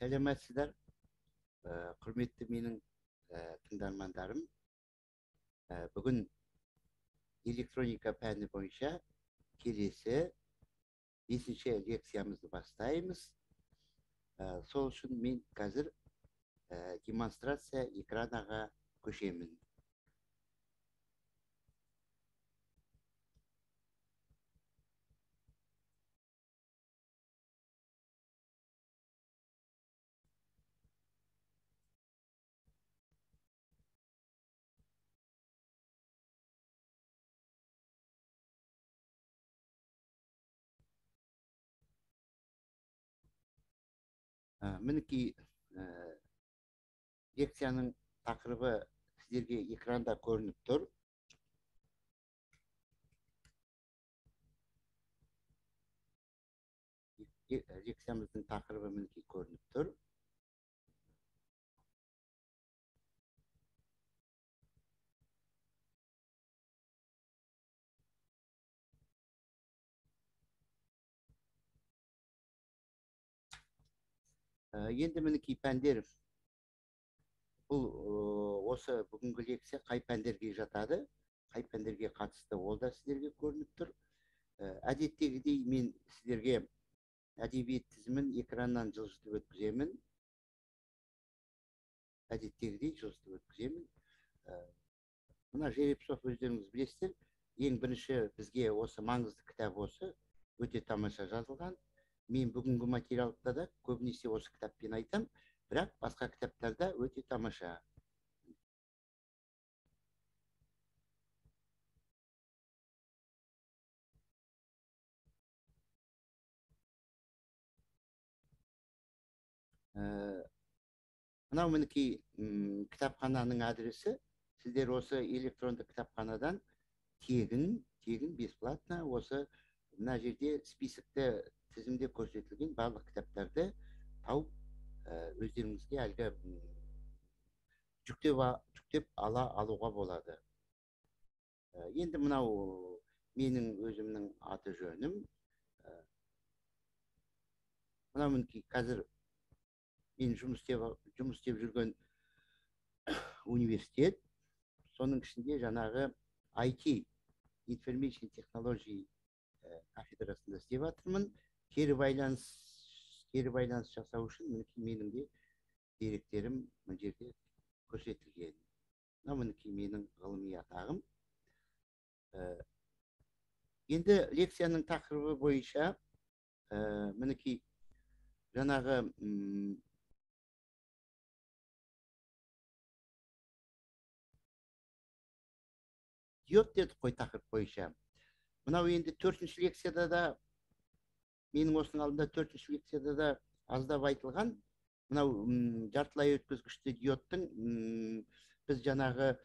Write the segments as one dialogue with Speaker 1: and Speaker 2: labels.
Speaker 1: Сәлеметсіздер, құрметті менің тыңдармандарым. Бүгін электроника пәні бойынша келесі 5-ші лекциямызды бастаймыз. Сол үшін мен қазір демонстрация экранаға көшемін. Мінекей лекцияның тақырыбы сіздерге экранда көрініп тұр. Лекциямыздың тақырыбы мінекей көрініп тұр. Енді мінекей пәндер, бұл осы бүгінгі лекция қай пәндерге жатады, қай пәндерге қатысты, ол да сіздерге көрініп тұр. Әдеттегідей мен сіздерге әдебиет тізімін экраннан жылжытып өткіземін. Мына Жеребцов өздеріңіз білесіздер, ең бірінші бізге осы маңызды кітап осы, өте тамаша жазылған. Мен бүгінгі материалда да көбінесе осы кітаппен айтам, бірақ басқа кітаптарда өте тамаша. Мынау мінекей кітапхананың адресі. Сіздер осы электронды кітапханадан тегін бесплатно осы мына жерде списокте тізімде көрсетілген барлық кітаптарды тауып өздеріңізге әлгі жүктеп алуға болады. Енді мынау менің өзімнің аты жөнім. Мынау мінекей қазір мен жұмыс істеп жүрген университет. Соның ішінде жаңағы IT, Information Technology кафедрасында істеп жатырмын. Кері байланыс жасау үшін менің де деректерім мына жерде көрсетілген. Мына мінекей менің ғылыми атағым. Енді лекцияның тақырыбы бойынша мінекей жаңағы диод дедік қой тақырып бойынша. Мынау енді 4-ші лекцияда да, менің осының алдында 4-ші лекцияда да аздап айтылған. Мынау жартылай өткізгішті диодтың біз жаңағы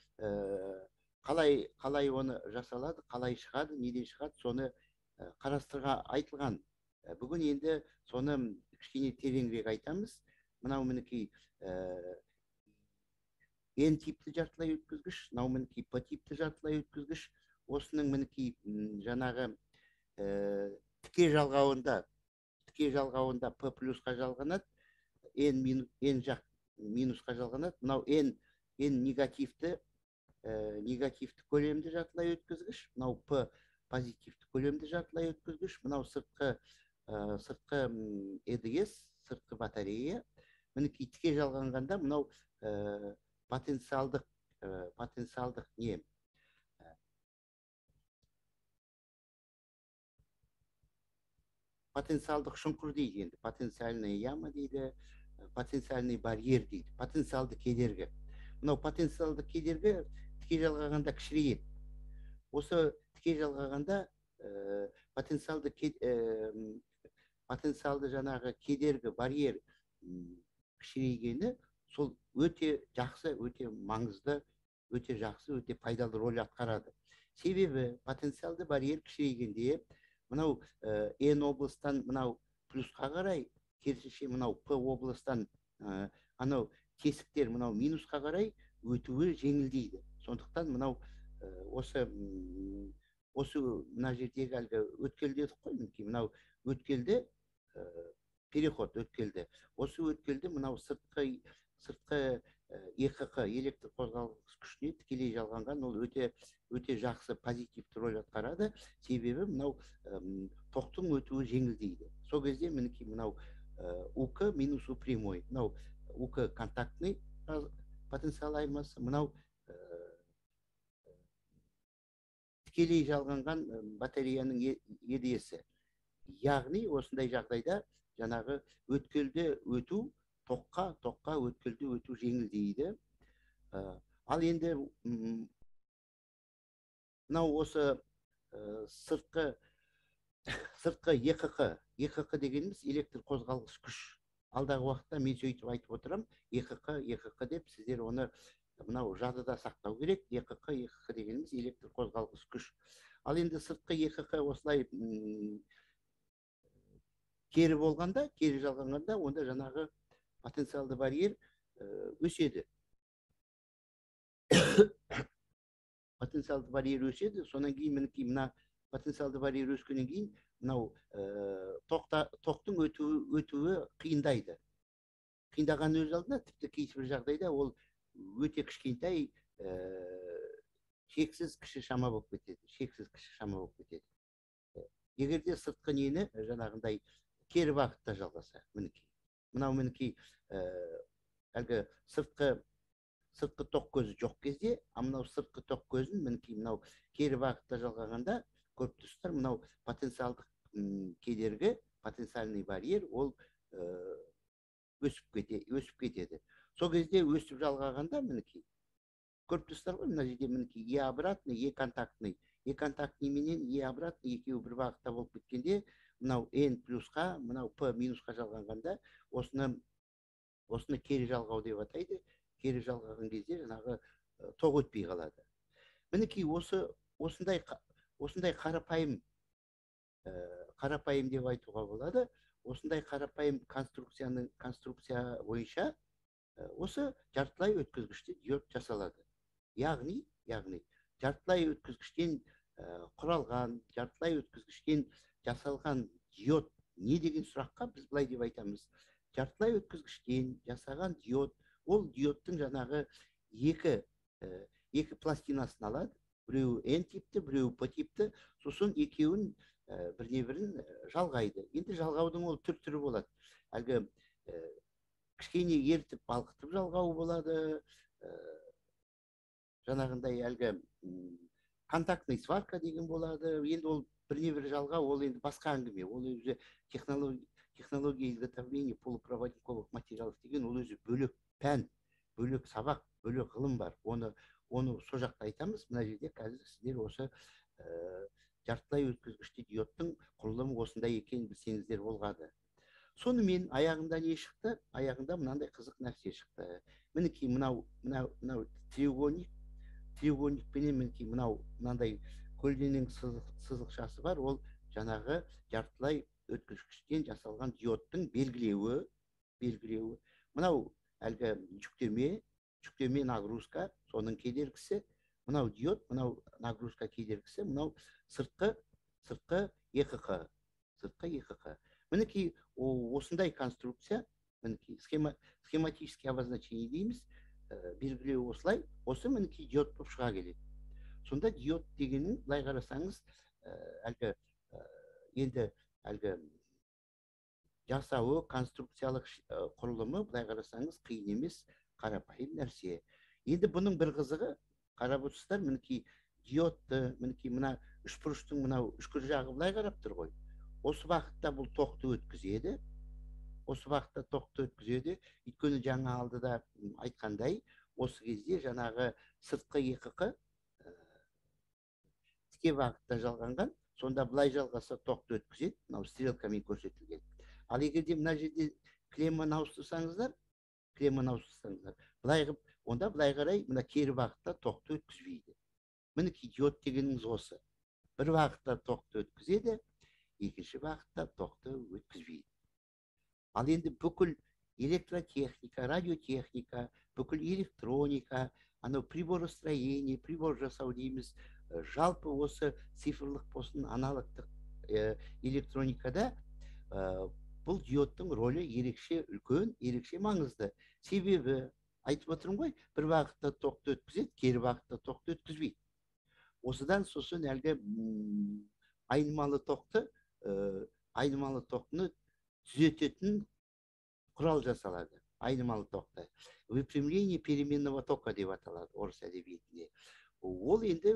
Speaker 1: қалай оны жасалады, қалай шығады, неден шығады, соны қарастырға айтылған. Бүгін енді соны кішкене тереңірек айтамыз. Мынау мінекей N типті жартылай өткізгіш, мынау мінекей P типті жартылай өткізгіш. Осының мінекей жаңағы тіке жалғауында P плюсқа жалғанады, N жақ минусқа жалғанады. Мынау N негативті көлемді жартылай өткізгіш, мынау P позитивті көлемді жартылай өткізгіш, мынау сыртқы EDS, сыртқы батарея. Мінекей тіке жалғанғанда мынау потенциалдық не? Потенциалдық шұңқыр дейді енді, потенциальная яма дейді, потенциальный барьер дейді, потенциалды кедергі. Мынау потенциалды кедергі тіке жалғағанда кішірейеді. Осы тіке жалғағанда потенциалды жаңағы кедергі, барьер кішірейгені сол өте жақсы, өте маңызды, өте жақсы, өте пайдалы рөл атқарады. Себебі потенциалды барьер кішірейгенде мынау N облыстан мынау плюсқа қарай, керісінше мынау P облыстан анау тесіктер мынау минусқа қарай өтуі жеңілдейді. Сондықтан мынау осы мына жердегі әлгі өткел дедік қой, мынау өткелде переход өткелді. Осы өткелді мынау сыртқы ЕКК электр қозғалыс күшіне тікелей жалғанған, ол өте жақсы позитивті рөл атқарады. Себебі мынау тоқтың өтуі жеңілдейді. Сол кезде мінекей мынау УК минус У прямой, мынау УК контактный потенциал айырмасы, мынау тікелей жалғанған батареяның едесі. Яғни осындай жағдайда жаңағы өткелді өту, тоққа өткелді өту жеңілдейді. Ал енді мынау осы сыртқы ЕКК дегеніміз электр қозғалғыш күш. Алдағы уақытта мен сөйтіп айтып отырам, ЕКК деп, сіздер оны мынау жадыда сақтау керек. ЕКК дегеніміз электр қозғалғыш күш. Ал енді сыртқы ЕКК осылай кері болғанда, кері жалғанғанда, онда жаңағы потенциалды барьер өседі. Потенциалды барьер өседі, сонан кейін мінекей мына потенциалды барьер өскеннен кейін мынау тоқтың өтуі қиындайды. Қиындаған өз алдына тіпті кейбір жағдайда ол өте кішкентай, шексіз кіші шама болып кетеді. Егерде сыртқы нені жаңағындай кері бағытта жалғаса, мінекей. Мынау мінекей әлгі сыртқы тоқ көзі жоқ кезде, мынау сыртқы тоқ көзін мінекей мынау кері бағытта жалғағанда, көріп тұрсыздар, мынау потенциалдық кедергі, потенциальный барьер, ол өсіп кетеді. Сол кезде өсіп жалғағанда мінекей, көріп тұрсыздар ғой, мына жерде мінекей Е обратный, Е контактный. Е контактный менен Е обратный екеуі бір бағытта болып кеткенде, мынау N плюсқа, мынау P минусқа жалғанғанда, осыны кері жалғау деп атайды. Кері жалғаған кезде жаңағы тоқ өтпей қалады. Мінекей осындай қарапайым деп айтуға болады. Осындай қарапайым конструкция бойынша осы жартылай өткізгіште диод жасалады. Яғни жартылай өткізгіштен құралған, жартылай өткізгіштен жасалған диод не деген сұраққа біз былай деп айтамыз. Жартылай өткізгіштен жасаған диод, ол диодтың жаңағы екі пластинасын алады. Біреуі N типті, біреуі P типті. Сосын екеуін бірін жалғайды. Енді жалғаудың ол түрі болады. Әлгі кішкене ертіп балқытып жалғау болады. Жаңағындай әлгі контактный сварка деген болады. Енді ол бірін жалғау, ол енді басқа әңгіме. Ол өзі технология изготовления полупроводниковых материалов деген ол өзі бөлек пән, бөлек сабақ, бөлек ғылым бар. Оны со жақта айтамыз. Мына жерде қазір сіздер осы жартылай өткізгішті диодтың құрылымы осындай екенін білсеңіздер болғаны. Сонымен аяғында не шықты? Аяғында мынандай қызық нәрсе шықты. Мінекей мынау треугольникпенен мінекей мынандай көлденең сызықшасы бар. Ол жаңағы жартылай өткізгіштен жасалған диодтың белгілеуі. Мынау әлгі жүктеме нагрузка, соның кедергісі. Мынау диод, мынау нагрузка кедергісі, мынау сыртқы ЕКК. Мінекей осындай конструкция, мінекей схематический обозначение дейміз, белгілеу осылай, осы мінекей диод болып шыға келеді. Сонда диод дегенін былай қарасаңыз, енді жасауы, конструкциялық құрылымы былай қарасаңыз қиын емес, қарапайым нәрсе. Енді бұның бір қызығы, қарап отырсыздар, мінекей диодты, мінекей мына үшбұрыштың мынау үшкір жағы былай қарап тұр ғой. Осы бағытта бұл тоқты өткізеді. Өйткені жаңа алдыда айтқандай, осы кезде жаңағы сыртқы ЕКК тіке бағытта жалғанған, сонда былай жалғаса тоқты өткізеді, мынау стрелкамен көрсетілген. Ал егерде мына жерде клемманы ауыстырсаңыздар, онда былай қарай мына кері бағытта тоқты өткізбейді. Мінекей диод дегеніңіз осы. Бір бағытта тоқты өткізеді, екінші бағытта тоқты өткізбейді. Ал енді бүкіл электротехника, радиотехника, бүкіл электроника, анау приборостроение, прибор жасау дейміз, жалпы осы цифрлық болсын, аналогтық электроникада бұл диодтың рөлі ерекше үлкен, ерекше маңызды. Себебі айтып отырмын ғой, бір бағытта тоқты өткізеді, кері бағытта тоқты өткізбейді. Осыдан сосын әлгі айнымалы тоқты, айнымалы тоқтыны түзететін құрал жасалады. Айнымалы тоқты. Выпрямление переменного тока деп аталады орыс әдебиетінде. Ол енді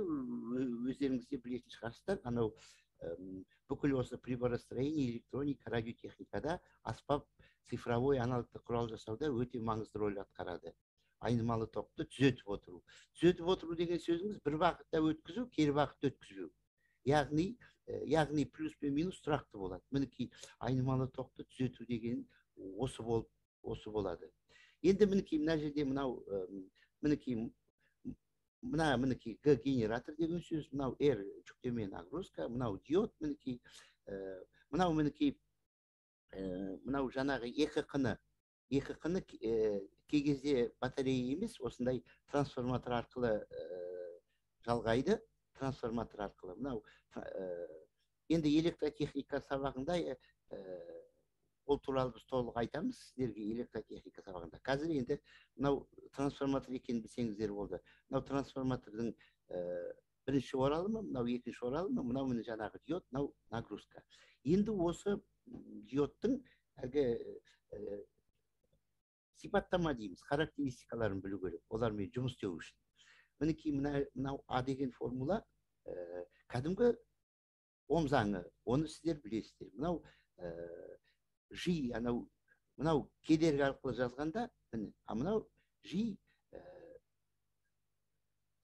Speaker 1: өздеріңіз де білетін шығарсыздар, анау бүкіл осы приборостроение, электроника, радиотехникада аспап цифровой аналогтық құрал жасауда өте маңызды рөл атқарады. Айнымалы тоқты түзетіп отыру. Түзетіп отыру деген сөзіңіз бір бағытта өткізу, кері бағытта өткізбеу. Яғни плюс пен минус тұрақты болады. Мінекей айнымалы тоқты түзету деген осы болады. Енді мінекей мына жерде мінекей Г генератор деген сөз, мынау R жүктеме нагрузка, мынау диод, мінекей мынау жаңағы екі қыны кей кезде батарея емес, осындай трансформатор арқылы жалғайды, трансформатор арқылы. Мынау енді электротехника сабағында ол туралы біз толық айтамыз сіздерге электротехника сабағында. Қазір енді мынау трансформатор екенін білсеңіздер болды. Мынау трансформатордың бірінші оралымы, мынау екінші оралымы, мынау міне жаңағы диод, мынау нагрузка. Енді осы диодтың әлгі сипаттама дейміз, характеристикаларын білу керек, олармен жұмыс істеу үшін. Мінекей мынау А деген формула кәдімгі Ом заңы, оны сіздер білесіздер. Мынау Жи, мынау кедергі арқылы жазғанда, мынау Жи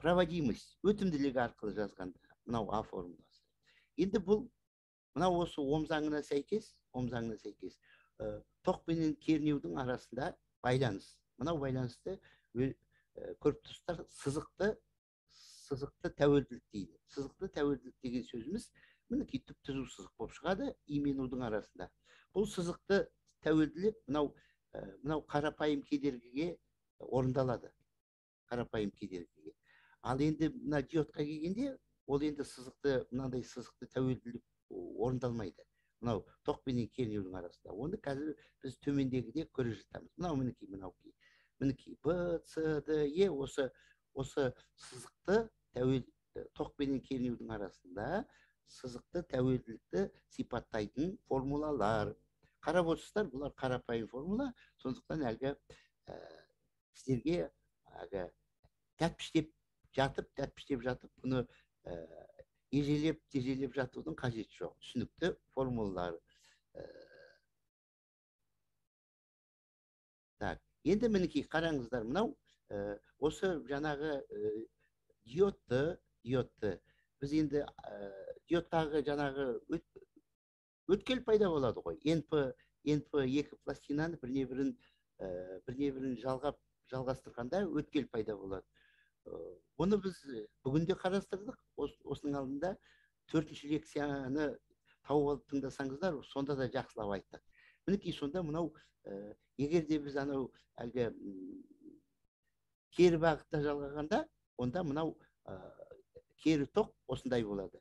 Speaker 1: проводимость, өтімділігі арқылы жазғанда, мынау А формуласы. Енді бұл, мынау осы Ом заңына сәйкес, тоқ пенен кернеудің арасында байланыс. Мынау байланысты көріп тұрсыздар, сызықты тәуелділік дейді. Сызықты тәуелділік деген сөзіміз мінекей түп-түзу сызық болып шығады И мен У'дың арасында. Бұл сызықты тәуелділік мынау қарапайым кедергіге орындалады. Қарапайым кедергіге. Ал енді мына диодқа келгенде, ол енді мынандай сызықты тәуелділік орындалмайды. Мынау тоқ пенен кернеудің арасында. Оны қазір біз төмендегіде көре жатамыз. Мінекей Б, С, Д, Е осы сызықты тоқ пенен кернеудің арасында сызықты тәуелділікті сипаттайтын формулалар. Қарап отырсыздар, бұлар қарапайым формула, сондықтан әлгі сіздерге тәпіштеп жатып, бұны ежелеп жатудың қажеті жоқ. Түсінікті формулалар. Енді мінекей қараңыздар, мынау осы жаңағы диодты біз енді диодтағы жаңағы өткел пайда болады ғой. НП екі пластинаны біріне бірін жалғастырғанда өткел пайда болады. Оны біз бүгінде қарастырдық. Осының алдында 4-ші лекцияны тауып алып тыңдасаңыздар, сонда да жақсылап айттық. Мінекей сонда мынау егер де біз әлгі кері бағытта жалғағанда, онда мынау кері тоқ осындай болады.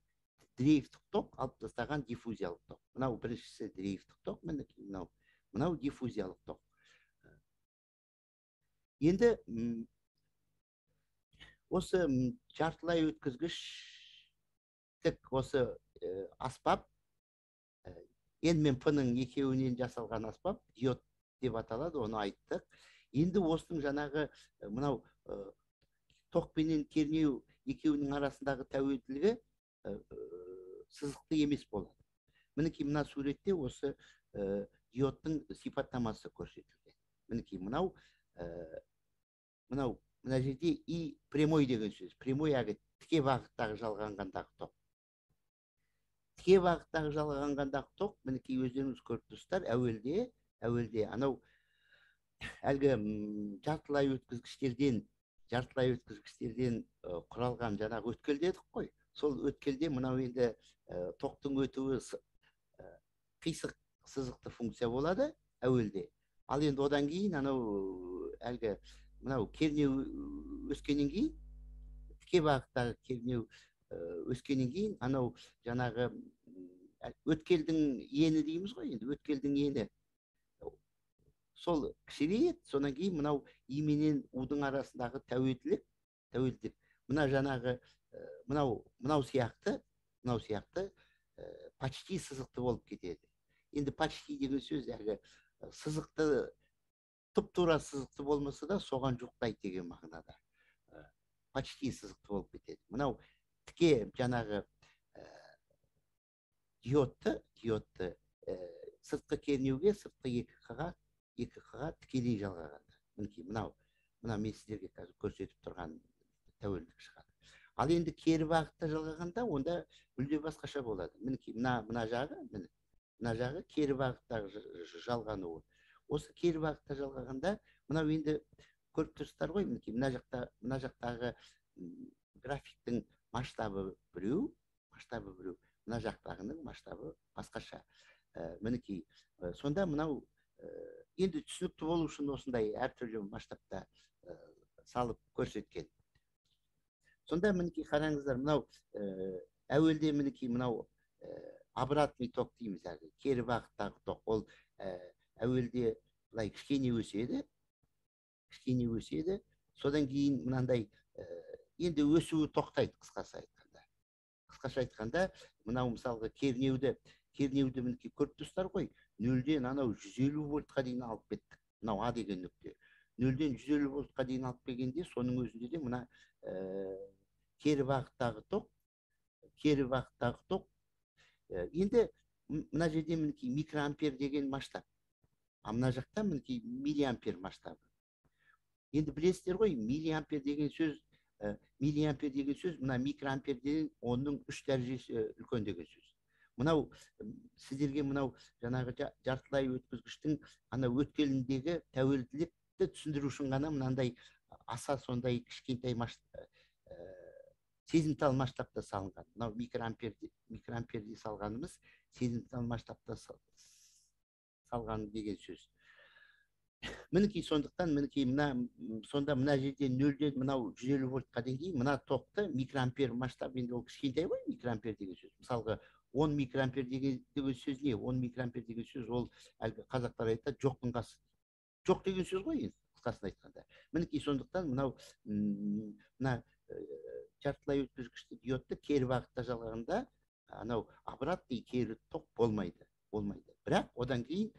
Speaker 1: Дрейфтік тоқ алып тастаған диффузиялық тоқ. Мынау біріншісі дрейфтік тоқ, мынау диффузиялық тоқ. Енді осы жартылай өткізгіштік осы аспап, N мен P-ның екеуінен жасалған аспап, диод деп аталады, оны айттық. Енді осының жаңағы мынау тоқ пенен кернеу екеуінің арасындағы тәуелділігі сызықты емес болады. Мінекей мына суретте осы диодтың сипаттамасы көрсетілген. Мінекей мына жерде И прямой деген сөз. Прямой әгі тіке бағыттағы жалғанғандағы тоқ. Тіке бағыттағы жалғанғандағы тоқ, мінекей өздеріңіз көріп тұрсыздар, әуелде анау әлгі жартылай өткізгіштерден құралған жаңағы өткел дедік қой. Сол өткелде мынау енді тоқтың өтуі қисық сызықты функция болады әуелде. Ал енді одан кейін мынау кернеу өскеннен кейін, тіке бағыттағы кернеу өскеннен кейін, анау жаңағы өткелдің ені дейміз ғой енді, өткелдің ені сол кішірейеді, содан кейін мынау и менен удың арасындағы тәуелділік мына жаңағы мынау сияқты почти сызықты болып кетеді. Енді почти деген сөз әлгі сызықты тұп-тура сызықты болмаса да соған жуықтайды деген мағынада. Почти сызықты болып кетеді. Мынау тіке жаңағы диодты сыртқы кернеуге, сыртқы екі қыға тікелей жалғағанда. Мінекей мына мен сіздерге қазір көрсетіп тұрған тәуелділік шығады. Ал енді кері бағытта жалғағанда онда мүлде басқаша болады. Мінекей мына жағы кері бағыттағы жалғануы. Осы кері бағытта жалғағанда мынау енді көріп тұрсыздар ғой, мінекей мына жақтағы графиктің масштабы біреу, мына жақтағының масштабы басқаша. Мінекей сонда мынау енді түсінікті болу үшін осындай әртүрлі масштабта салып көрсеткен. Сонда мінекей қараңыздар, мынау әуелде мінекей мынау обратный ток дейміз, кері бағыттағы ток. Ол әуелде былай кішкене өседі, содан кейін мынандай енді өсуі тоқтайды, қысқаша айтқанда, мынау мысалға кернеуді мінекей көріп тұрсыздар ғой, 0-ден анау 150 вольтқа дейін алып кеттік. Мынау А деген нүкте. 0-ден 150 вольтқа дейін алып келгенде, соның өзінде де мына кері бағыттағы ток. Енді мына жерде мінекей микроампер деген масштаб. А мына жақта мінекей миллиампер масштабы. Енді білесіздер ғой, миллиампер деген сөз мына микроамперден 10-ның 3 дәрежесі үлкен деген сөз. Мынау сіздерге мынау жаңағы жартылай өткізгіштің ана өткеліндегі тәуелділікті түсіндіру үшін ғана мынандай аса сондай кішкентай сезімтал масштабта салынған. Мынау микроамперде салғанымыз сезімтал масштабта салған деген сөз. Мінекей сондықтан сонда мына жерде 0-ден мынау 150 вольтқа дейін мына тоқты микроампер масштаб, енді ол кішкентай ғой микроампер деген сөз. Мысалға 10 микроампер деген сөз не? 10 микроампер деген сөз ол әлгі қазақтар айтады жоқтың қасы. Жоқ деген сөз ғой енді қысқасын айтқанда. Мінекей сондықтан мына жартылай өткізгішті диодты кері бағытта жалғағанда анау обратный кері ток болмайды. Бірақ одан кейін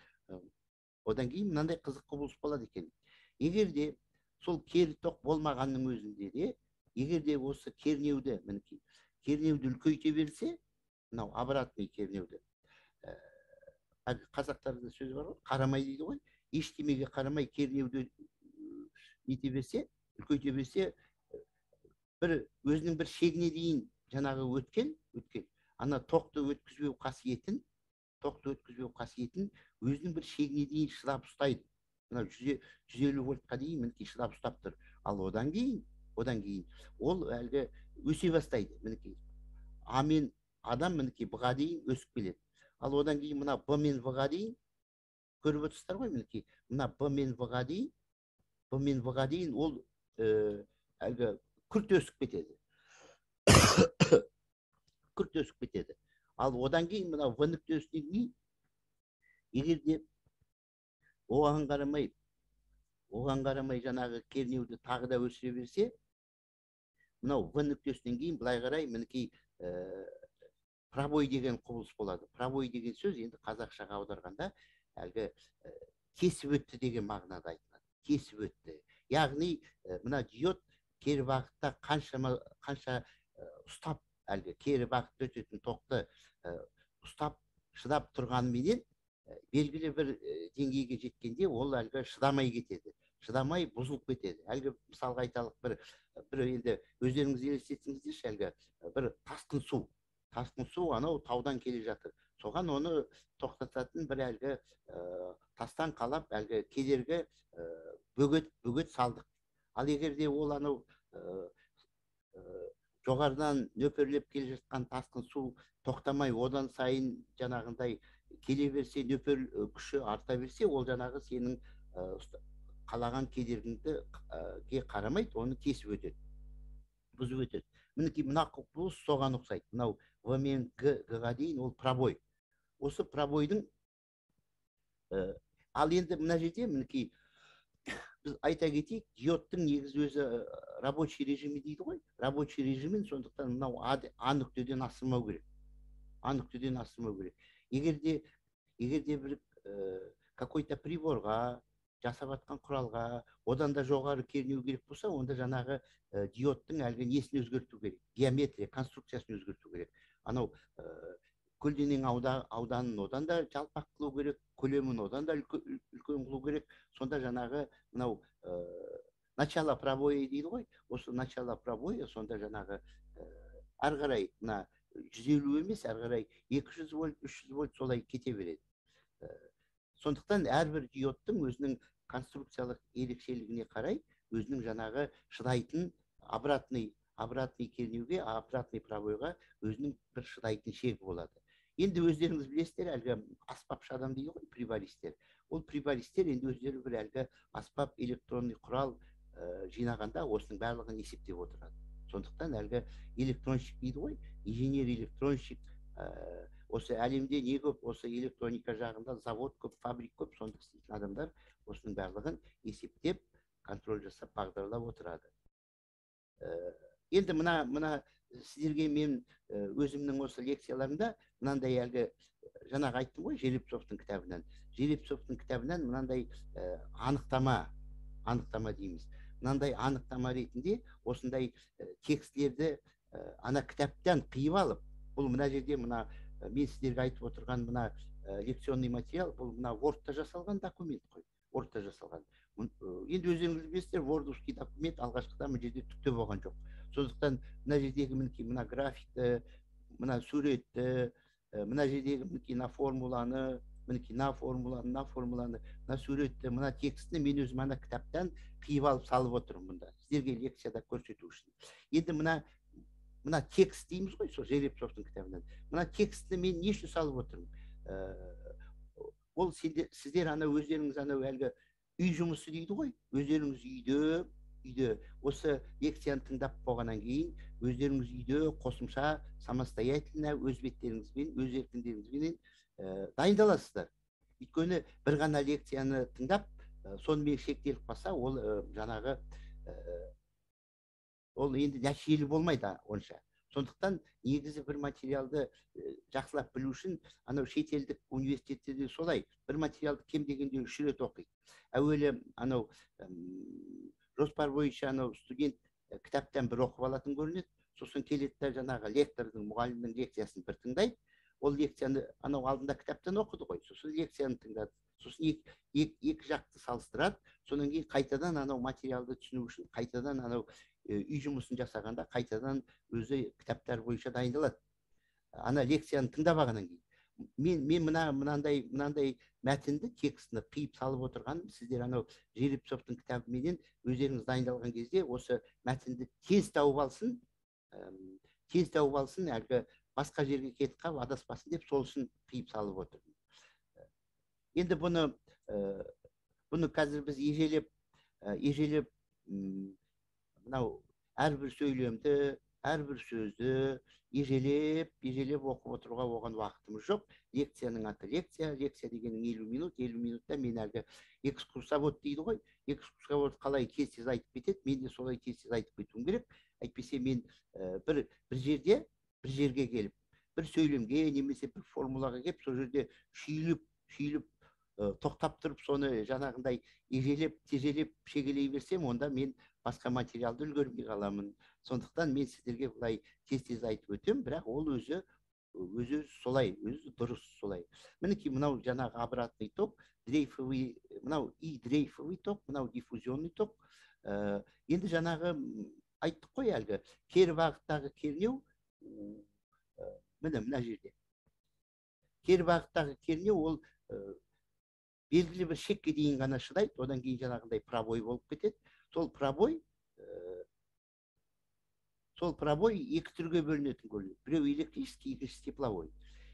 Speaker 1: мынандай қызық құбылыс болады екен. Егерде сол кері ток болмағанның өзінде де, егерде осы кернеуді үлкейте берсе, мынау обратный кернеуді, қазақтарда сөз бар ғой, қарамай дейді ғой, ештемеге қарамай кернеуді үлкейте берсе, өзінің бір шегіне дейін жаңағы өткен, ана тоқты өткізбеу қасиетін өзінің бір шегіне дейін шыдап ұстайды. Мына 150 вольтқа дейін мінекей шыдап ұстап тұр. Ал одан кейін ол әлгі өсе бастайды. Мінекей адам мінекей бұға дейін өсіп келеді. Ал одан кейін мына Б мен В-ға дейін көріп отырсыздар ғой, мінекей мына Б мен В-ға дейін ол әлгі күрт өсіп кетеді. Ал одан кейін мына В нүктесінен кейін егерде оған қарамай жаңағы кернеуді тағы да өсіре берсе, мынау В нүктесінен кейін былай қарай мінекей пробой деген құбылыс болады. Пробой деген сөз енді қазақшаға аударғанда әлгі кесіп өтті деген мағынада айтылады. Кесіп өтті. Яғни мына диод кері бағытта қанша ұстап, әлгі кері бағытта өтетін тоқты ұстап, шыдап тұрғанменен белгілі бір деңгейге жеткенде ол әлгі шыдамай кетеді. Шыдамай бұзылып кетеді. Әлгі мысалға айталық, бір енді өздеріңіз елестетіңіздерші, әлгі бір тасқын су анау таудан келе жатыр. Соған оны тоқтататын бір әлгі тастан қалап әлгі кедергі бөгет салдық. Ал егерде ол анау жоғарыдан нөпірлеп келе жатқан тасқын су тоқтамай, одан сайын жаңағындай келе берсе, нөпір күші арта берсе, ол жаңағы сенің қалаған кедергіңді қарамайды, оны кесіп өтеді, бұзып өтеді. Мінекей мына құбылыс соған ұқсайды. Мынау В мен Г-ға дейін ол пробой. осы пробойдың ал енді мына жерде мінекей біз айта кетейік, диодтың негізі өзі рабочий режимі дейді ғой. Рабочий режимін сондықтан мынау А нүктеден асырмау керек. А нүктеден асырмау керек. Егерде бір какой-то приборға, жасап жатқан құралға, одан да жоғары кернеу керек болса, онда жаңағы диодтың әлгі несін өзгерту керек. Геометрия, конструкциясын өзгерту керек. Анау көлденең ауданын одан да жалпақ қылу керек, көлемін одан да үлкен қылу керек. Сонда жаңағы мынау начало пробоя дейді ғой. Осы начало пробоя сонда жаңағы ары қарай мына 150 емес, ары қарай 200 вольт, 300 вольт солай кете береді. Сондықтан әрбір диодтың өзінің конструкциялық ерекшелігіне қарай өзінің жаңағы шыдайтын обратный кернеуге, обратный пробойға өзінің бір шыдайтын шегі болады. Енді өздеріңіз білесіздер, әлгі аспапшы адам дейді ғой, прибористер. Ол прибористер енді өздері бір әлгі аспап электронный құрал жинағанда осының барлығын есептеп отырады. Сондықтан әлгі электронщик дейді ғой, инженер электронщик, осы әлемде не көп, осы электроника жағында завод көп, фабрик көп, сонда істейтін адамдар осының барлығын есептеп, контроль жасап, бағдарлап отырады. Енді мына сіздерге мен өзімнің осы лекцияларымда мынандай әлгі жаңағы айттым ғой, Жеребцовтың кітабынан мынандай анықтама дейміз. Мынандай анықтама ретінде осындай тексттерді ана кітаптан қиып алып, бұл мына жерде мына мен сіздерге айтып отырған мына лекционный материал, бұл мына Word-та жасалған документ қой. Word-та жасалған. Енді өздеріңіз білесіздер, Word-овский документ алғашқыда мына жерде түкте болған жоқ. Сондықтан мына жердегі мінекей мына графикті, мына суретті, мына жердегі мінекей мына формуланы, мына суретті, мына текстіні мен өзім ана кітаптан қиып алып салып отырмын мұнда. Сіздерге лекцияда көрсету үшін. Енді мына текст дейміз ғой, сол Жеребцовтың кітабынан. Мына текстті мен не үшін салып отырмын? Ол сіздер өздеріңіз әлгі үй жұмысы дейді ғой, өздеріңіз үйде осы лекцияны тыңдап болғаннан кейін өздеріңіз үйде қосымша самостоятельно өз беттеріңізбен, өз еркіндеріңізбен дайындаласыздар. Өйткені бір ғана лекцияны тыңдап, сонымен шектеліп қалса, ол жаңағы ол енді нәтижелі болмайды онша. Сондықтан негізі бір материалды жақсылап білу үшін анау шетелдік университеттерде солай бір материалды кем дегенде 3 рет оқиды. Әуелі анау жоспар бойынша анау студент кітаптан бір оқып алатын көрінеді, сосын келеді де жаңағы лектордың, мұғалімнің лекциясын бір тыңдайды. Ол лекцияны анау алдында кітаптан оқыды ғой, сосын лекцияны тыңдады. Сосын екі жақты салыстырады. Содан кейін қайтадан анау материалды түсіну үшін қайтадан анау үй жұмысын жасағанда қайтадан өзі кітаптар бойынша дайындалады. Ана лекцияны тыңдап алғаннан кейін. Мен мынандай мәтінді, текстіні қиып салып отырғаным, сіздер анау Жеребцовтың кітабыменен өздеріңіз дайындалған кезде осы мәтінді тез тауып алсын, әлгі басқа жерге кетіп қалып адаспасын деп сол үшін қиып салып отырмын. Енді бұны қазір біз ежелеп мынау әрбір сөйлемді, әрбір сөзді ежелеп оқып отыруға оған уақытымыз жоқ. Лекцияның аты лекция дегенің 50 минут, 50 минутта мен әлгі экскурсовод дейді ғой, экскурсовод қалай тез айтып кетеді, мен де солай тез айтып кетуім керек. Әйтпесе мен бір жерге келіп, бір сөйлемге немесе бір формулаға келіп, сол жерде шүйіліп тоқтап тұрып, соны жаңағындай тежелеп шегелей берсем, онда мен басқа материалды үлгермей қаламын. Сондықтан мен сіздерге бұлай тез айтып өтем, бірақ ол өзі солай, өзі дұрыс солай. Мінекей мынау жаңағы обратный ток, дрейфовый, мынау и дрейфовый ток, мынау диффузионный ток. Енді жаңағы айттық қой әлгі, кері бағыттағы кернеу, мына жерде. Кері бағыттағы кернеу ол белгілі бір шекке дейін ғана шыдайды, одан кейін жаңағындай пробой болып кетеді. Сол пробой екі түрге бөлінетін көрінеді. Біреу электрический, екіншісі тепловой.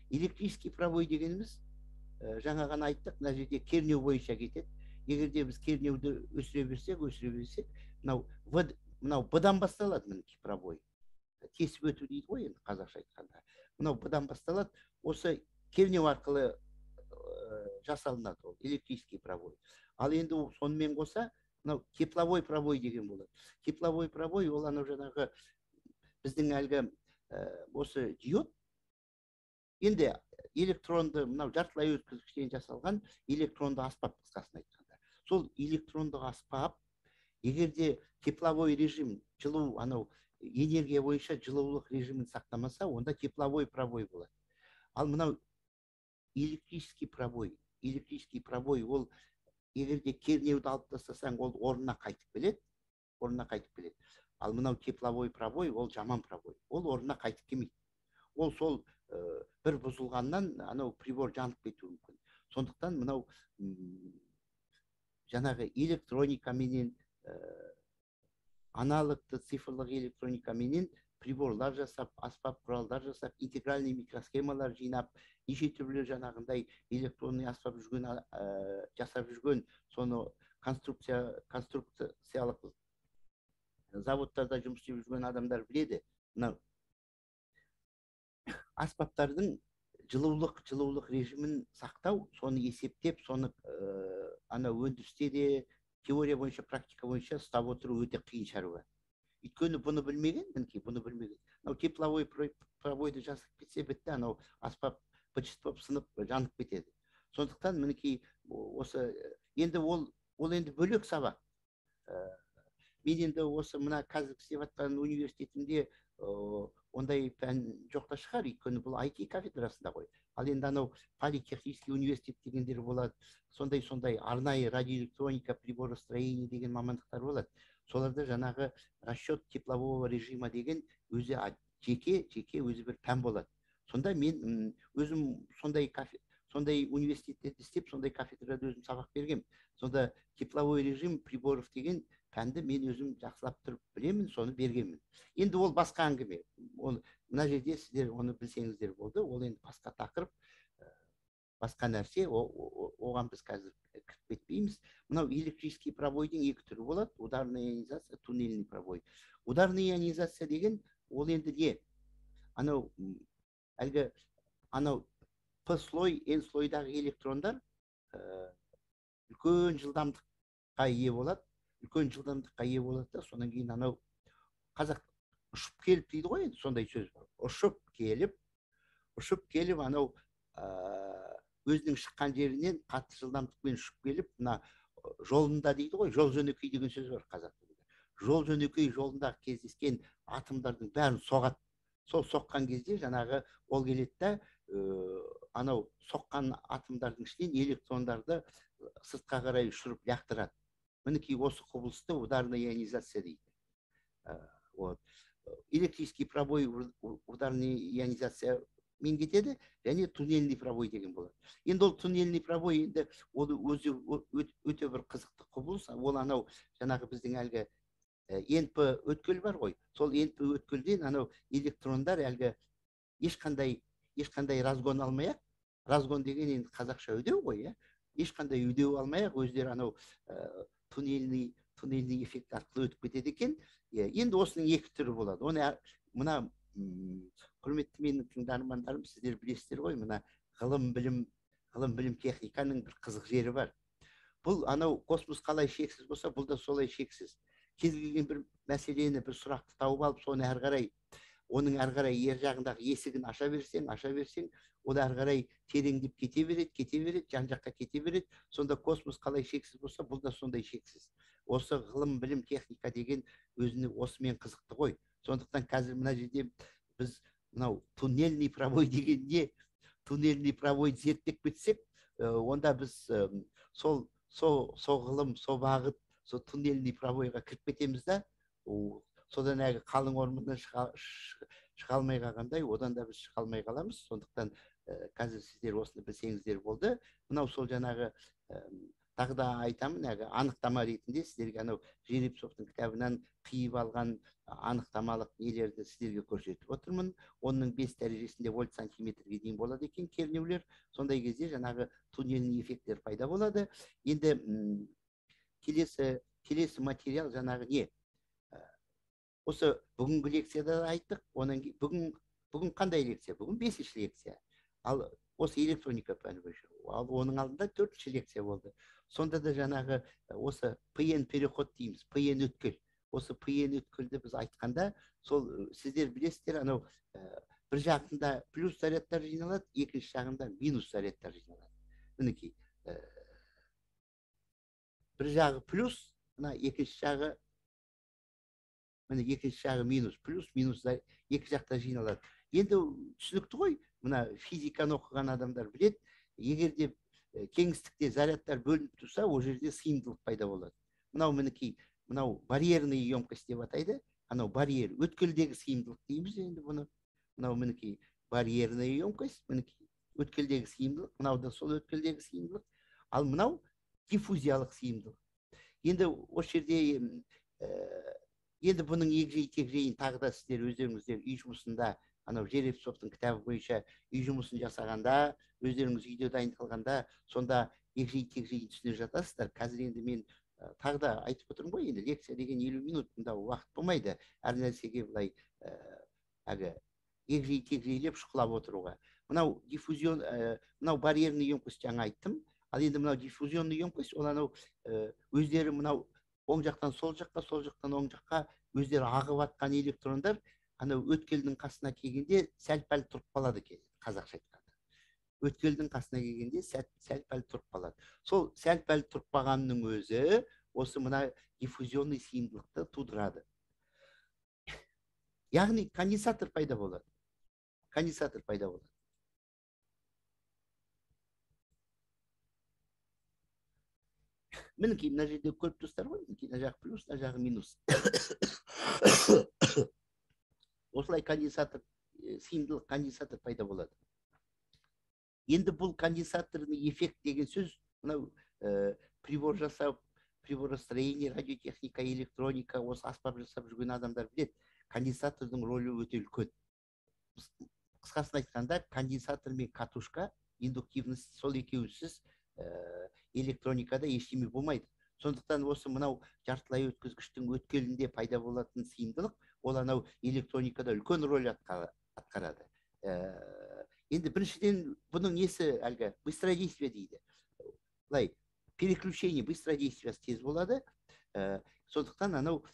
Speaker 1: Электрический пробой дегеніміз жаңа ғана айттық, мына жерде кернеу бойынша кетеді. Егерде біз кернеуді өсіре берсек, мынау Б-дан басталады мінекей пробой. Тесіп өту дейді ғой енді қазақша айтқанда. Мынау Б-дан басталады. Осы кернеу арқылы жасалынады ол электрический пробой. Ал енді сонымен қоса мынау тепловой пробой деген болады. Тепловой пробой ол анау жаңағы біздің әлгі осы диод енді электронды мынау жартылай өткізгіштен жасалған электронды аспап, қысқасын айтқанда. Сол электрондық аспап егерде тепловой режим, жылу анау энергия бойынша жылулық режимін сақтамаса, онда тепловой пробой болады. Ал мынау электрический пробой ол егерде кернеуді алып тастасаң, ол орнына қайтып келеді. Ал мынау тепловой пробой ол жаман пробой. Ол орнына қайтып келмейді. Ол сол бір бұзылғаннан анау прибор жанып кетуі мүмкін. Сондықтан мынау жаңағы электроника менен аналогты цифрлық электроника менен приборлар жасап, аспап құралдар жасап, интегральный микросхемалар жинап, неше түрлі жаңағындай электронный аспап жасап жүрген, соны конструкциялық заводтарда жұмыс істеп жүрген адамдар біледі. Мынау аспаптардың жылулық режимін сақтау, соны есептеп, соны ана өндірісте де теория бойынша, практика бойынша ұстап отыру өте қиын шаруа. Өйткені бұны білмеген. Мынау тепловой пробойды жасап кетсе бітті, анау аспап быт-шыт болып сынып жанып кетеді. Сондықтан мінекей осы енді ол енді бөлек сабақ. Мен енді осы мына қазір істеп жатқан университетімде ондай пән жоқта шығар, өйткені бұл IT кафедрасында ғой. Ал енді анау политехнический университет дегендер болады, сондай арнайы радиоэлектроника, приборостроение деген мамандықтар болады. Соларда жаңағы расчет теплового режима деген өзі жеке өзі бір пән болады. Сонда мен өзім сондай университетте істеп, сондай кафедрада өзім сабақ бергем. Сонда тепловой режим приборов деген пәнді мен өзім жақсылап тұрып білемін, соны бергенмін. Енді ол басқа әңгіме. Мына жерде сіздер оны білсеңіздер болды. Ол енді басқа тақырып, басқа нәрсе, оған біз қазір кіріп кетпейміз. Мынау электрический пробойдың екі түрі болады: ударная ионизация, туннельный пробой. Ударная ионизация деген ол енді не? Анау әлгі анау П слой, Н слойдағы электрондар үлкен жылдамдыққа ие болады. Да, сонан кейін анау қазақ ұшып келіп дейді ғой, енді сондай сөз бар. Ұшып келіп анау өзінің шыққан жерінен қатты жылдамдықпен ұшып келіп, мына жолында дейді ғой, жол жөнекей деген сөз бар қазақ тілінде. Жол жөнекей жолында кездескен атомдардың бәрін соғады. Сол соққан кезде жаңағы ол келеді да, анау соққан атомдардың ішінен электрондарды сыртқа қарай ұшырып лақтырады. Мінекей осы құбылысты ударная ионизация дейді. Электрический пробой, ударная ионизация мен кетеді, және туннельный пробой деген болады. Енді ол туннельный пробой енді ол өзі өте бір қызықты құбылыс. Ол анау жаңағы біздің әлгі НП өткел бар ғой. Сол НП өткелден анау электрондар әлгі ешқандай разгон алмай-ақ, разгон деген енді қазақша үдеу ғой, ешқандай үдеу алмай-ақ өздері анау туннельный эффект арқылы өтіп кетеді екен. Енді осының екі түрі болады. Оны мына құрметті менің тыңдармандарым, сіздер білесіздер ғой, мына ғылым білім техниканың бір қызық жері бар. Бұл анау космос қалай шексіз болса, бұл да солай шексіз. Кез келген бір мәселені, бір сұрақты тауып алып, соны оның ары қарай ер жағындағы есігін аша берсең, ол ары қарай тереңдеп кете береді, жан жаққа кете береді. Сонда космос қалай шексіз болса, бұл да сондай шексіз. Осы ғылым білім техника деген өзіне осымен қызықты ғой. Сондықтан қазір мына жерде біз мынау туннельный пробой деген не? Туннельный пробой зерттеп кетсек, онда біз сол ғылым, сол бағыт, сол туннельный пробойға кіріп кетеміз да, содан әлгі қалың орманнан шыға алмай қалғандай, одан да біз шыға алмай қаламыз. Сондықтан қазір сіздер осыны білсеңіздер болды. Мынау сол жаңағы тағы да айтамын, анықтама ретінде сіздерге анау Жеребцовтың кітабынан қиып алған анықтамалық нелерді сіздерге көрсетіп отырмын. Оның 5 дәрежесінде вольт сантиметрге дейін болады екен кернеулер. Сондай кезде жаңағы туннельный эффекттер пайда болады. Енді келесі материал жаңағы не? Осы бүгінгі лекцияда айттық. Бүгін қандай лекция? Бүгін 5-ші лекция. ал осы электроника пәні бойынша ал оның алдында 4 лекция болды. Сонда да жаңағы осы ПН переход дейміз, ПН өткел. Осы ПН өткелді біз айтқанда, сол сіздер білесіздер, анау бір жағында плюс зарядтар жиналады, екінші жағында минус зарядтар жиналады. Мінекей, бір жағы плюс, мына екінші жағы міне екінші жағы минус, плюс минус екі жақта жиналады. Енді түсінікті ғой, мына физиканы оқыған адамдар біледі, егер де кеңістікте зарядтар бөлініп тұрса, ол жерде сыйымдылық пайда болады. Мынау мінекей, мынау барьерный емкость деп атайды. Анау барьер, өткелдегі сыйымдылық дейміз енді бұны. Мынау мінекей барьерный емкость, мінекей өткелдегі сыйымдылық, мынау да сол өткелдегі сыйымдылық. Ал мынау диффузиялық сыйымдылық. Енді осы жерде енді бұның егжей-тегжейін тағы да сіздер өздеріңіздер үй жұмысында, анау Жеребцовтың кітабы бойынша үй жұмысын жасағанда, өздеріңіз үйде дайындалғанда, сонда егжей-тегжейін түсіне жатасыздар. Қазір енді мен тағы да айтып отырмын ғой, енді лекция деген 50 минут, мұнда уақыт болмайды. Әр нәрсеге былай егжей-тегжейлеп шұқылап отыруға. Мынау диффузион, мынау барьерный емкость жаңа айттым. Ал енді мынау диффузионный емкость, ол анау өздері мынау оң жақтан сол жаққа, сол жақтан оң жаққа өздері ағып атқан электрондар анау өткелдің қасына келгенде сәл-пәл тұрып қалады екен, қазақша айтқанда. Өткелдің қасына келгенде сәл-пәл тұрып қалады. Сол сәл-пәл тұрып қалғанның өзі осы мына диффузионный сыйымдылықты тудырады. Яғни конденсатор пайда болады. Конденсатор пайда болады. Мінекей, мына жерде көріп тұрсыздар ғой, мына жағы плюс, мына жағы минус. Осылай конденсатор, сыйымдылық конденсатор пайда болады. Енді бұл конденсаторный эффект деген сөз, мынау прибор жасап, приборостроение, радиотехника, электроника, осы аспап жасап жүрген адамдар біледі, конденсатордың рөлі өте үлкен. Қысқасын айтқанда, конденсатор мен катушка, индуктивность, сол екеусіз электроникада ештеме болмайды. Сондықтан осы мынау жартылай өткізгіштің өткелінде пайда болатын сыйымдылық, ол анау электроникада үлкен рөл атқарады. Енді біріншіден бұның несі әлгі быстродействие дейді. Былай, переключение быстродействиясы тез болады. Сондықтан анау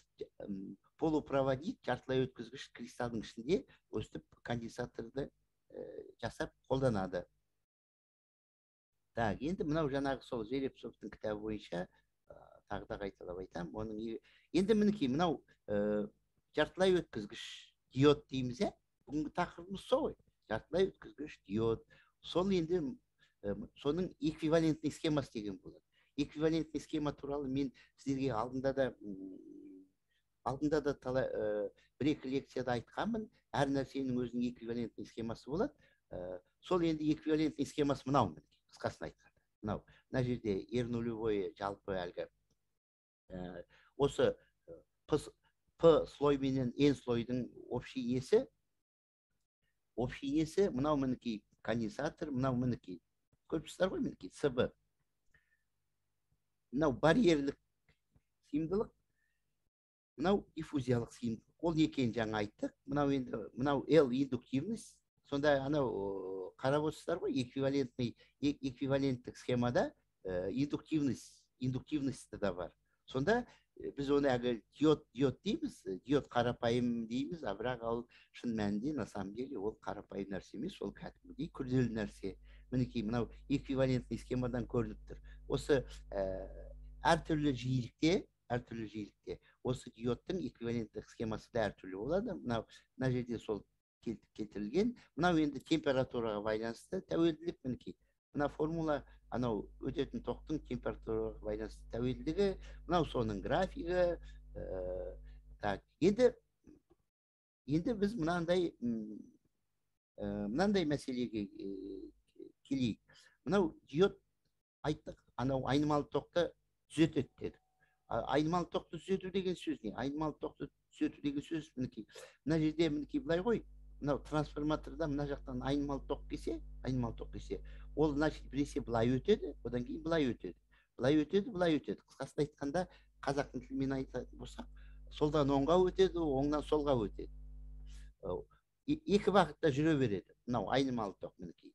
Speaker 1: полупроводник, жартылай өткізгіш кристалдың ішінде өстіп конденсаторды жасап қолданады. Так, енді мынау жаңағы сол Жеребцовтың кітабы бойынша тағы да қайталап айтам. Енді мінекей мынау жартылай өткізгіш диод дейміз, бүгінгі тақырыбымыз сол ғой. Жартылай өткізгіш диод. Сол енді соның эквивалентный схемасы деген болады. Эквивалентный схема туралы мен сіздерге алдында да бір-екі лекцияда айтқанмын. Әр нәрсенің өзінің эквивалентный схемасы болады. Сол енді эквивалентный схемасы мынау. Қысқасын айтқанда, мына жерде R0 жалпы әлгі осы P слой менен N слойдың общий несі мынау мінекей конденсатор, мынау мінекей көріп тұрсыздар ғой, мінекей СБ. Мынау барьерлік сыйымдылық, мынау диффузиялық сыйымдылық. Ол екенін жаңа айттық. Мынау L индуктивность. Сонда анау қарап отырсыздар ғой, эквиваленттік схемада индуктивность да бар. Сонда біз оны диод дейміз, диод қарапайым дейміз, бірақ ол шын мәнінде, на самом деле, ол қарапайым нәрсе емес, ол кәдімгідей күрделі нәрсе. Мінекей мынау эквивалентный схемадан көрініп тұр. Осы әртүрлі жиілікте, осы диодтың эквиваленттік схемасы да әртүрлі болады. Мына жерде сол келтірілген. Мынау енді температураға байланысты тәуелділік, мінекей. Мына формула анау өтетін тоқтың температураға байланысты тәуелділігі, мынау соның графигі. Енді біз мынандай мәселеге келейік. Мынау диод айттық, анау айнымалы тоқты түзетеді деді. Айнымалы тоқты түзету деген сөз не? Айнымалы тоқты түзету деген сөз мінекей. Мына жерде мінекей былай ғой. Мынау трансформаторда мына жақтан айнымалы тоқ келсе, ол значит біресе былай өтеді, одан кейін былай өтеді. Былай өтеді. Қысқасын айтқанда, қазақтың тілімен айтатын болсақ, солдан оңға өтеді, оңнан солға өтеді. Екі бағытта жүре береді. Мынау айнымалы тоқ мінекей.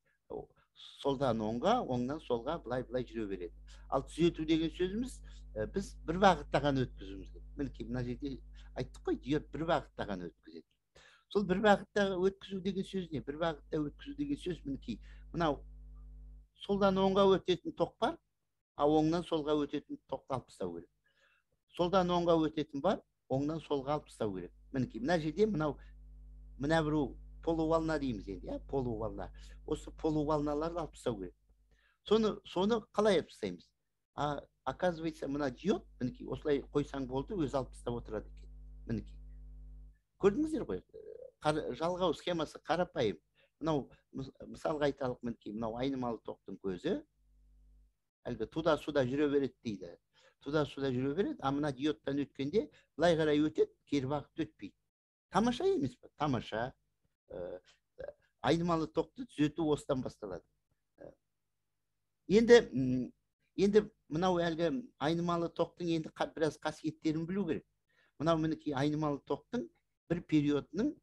Speaker 1: солдан оңға, оңнан солға былай жүре береді. Ал түзету деген сөзіміз біз бір бағытта ғана өткізуіміз керек. Мінекей мына жерде айттық қой, диод бір бағытта ғана өткізеді. Сол бір бағытта өткізу деген сөз не? Бір бағытта өткізу деген сөз мінекей мынау солдан оңға өтетін ток бар, ал оңнан солға өтетін тоқты алып тастау керек. Солдан оңға өтетін бар, оңнан солға алып тастау керек. Мінекей мына жерде мына біреу полуволна дейміз енді, иә, полуволна. Осы полуволналарды алып тастау керек. Соны қалай алып тастаймыз? Оказывается, мына диод, мінекей, осылай қойсаң болды, өзі алып тастап отырады екен. Мінекей. Көрдіңіздер ғой? Жалғау схемасы қарапайым. Мынау мысалға айталық, мінекей, мынау айнымалы токтың көзі. Әлгі туда-суда жүре береді дейді. Туда-суда жүре береді, а мына диодтан өткенде былай қарай өтеді, кері бағытта өтпейді. Тамаша емес пе? Тамаша. Айнымалы токты түзету осыдан басталады. Енді мынау әлгі айнымалы токтың енді біраз қасиеттерін білу керек. Мынау мінекей айнымалы токтың бір периодының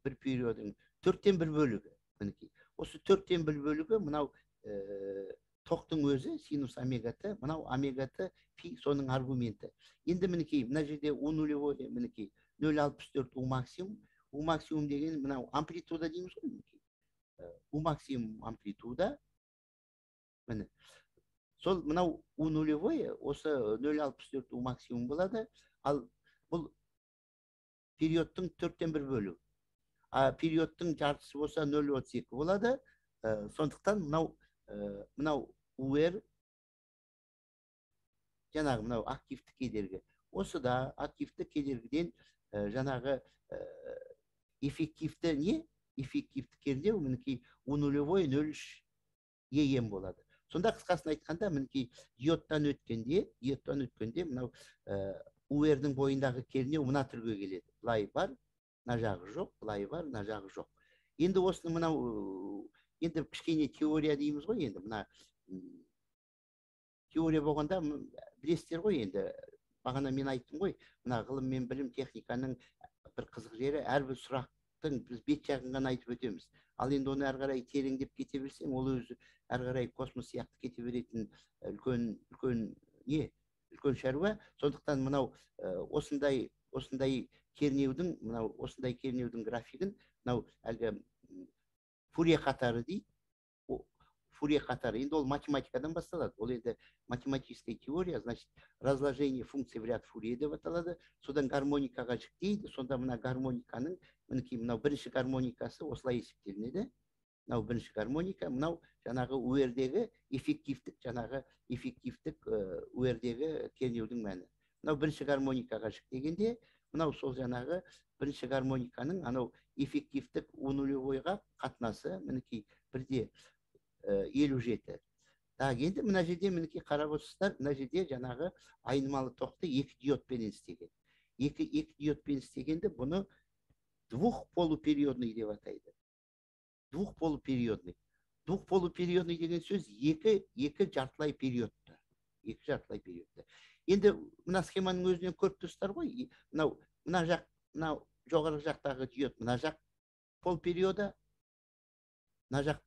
Speaker 1: 4-тен 1 бөлігі. Мінекей. Осы 4-тен 1 бөлігі мынау токтың өзі синус омега т, мынау омега т пи соның аргументі. Енді мінекей мына жерде у нулевой мінекей 0,64 у максимум. У максимум деген мынау амплитуда дейміз ғой мінекей. У максимум амплитуда. Міне. Сол мынау у нулевой осы 0,64 у максимум болады. Ал бұл периодтың 4-тен 1 бөлігі. А периодтың жартысы болса 0,32 болады. Сондықтан мынау УР жаңағы мынау активті кедергі. Осы да активті кедергіден жаңағы эффективті не? Эффективті кернеу мінекей у нулевой 0,3 ем болады. Сонда қысқасын айтқанда мінекей диодтан өткенде мынау УР-дің бойындағы кернеу мына түрге келеді. Былай бар, мына жағы жоқ, былай бар, мына жағы жоқ. Енді осыны мынау енді кішкене теория дейміз ғой, енді мына теория болғанда білесіздер ғой, енді бағана мен айттым ғой, мына ғылым мен білім техниканың бір қызық жері, әрбір сұрақтың біз бет жағын ғана айтып өтеміз. Ал енді оны әрі қарай тереңдеп кете білсең, ол өзі әрі қарай космос сияқты кете беретін үлкен шаруа. Сондықтан мынау осындай кернеудің графигін мынау әлгі Фурье қатары дейді. Фурье қатары. Енді ол математикадан басталады. Ол енді математическая теория, значит, разложение функций в ряд Фурье деп аталады. Содан гармоникаға жіктейді. Сонда мына гармониканың, мінекей мынау бірінші гармоникасы осылай есептелінеді. Мынау бірінші гармоника, мынау жаңағы УР-дегі эффективтік УР-дегі кернеудің мәні. Мынау бірінші гармоникаға жіктегенде, мынау сол жаңағы бірінші гармониканың анау эффективтік у нулевойға қатынасы мінекей 1/57. Енді мына жерде мінекей қарап отырсыздар, мына жерде жаңағы айнымалы тоқты 2 диодпен істеген. 2 диодпен істегенде бұны двухполупериодный деп атайды. Двухполупериодный деген сөз екі жартылай периодты. Енді мына схеманың өзінен көріп тұрсыздар ғой, мына жоғарғы жақтағы диод, мына жақ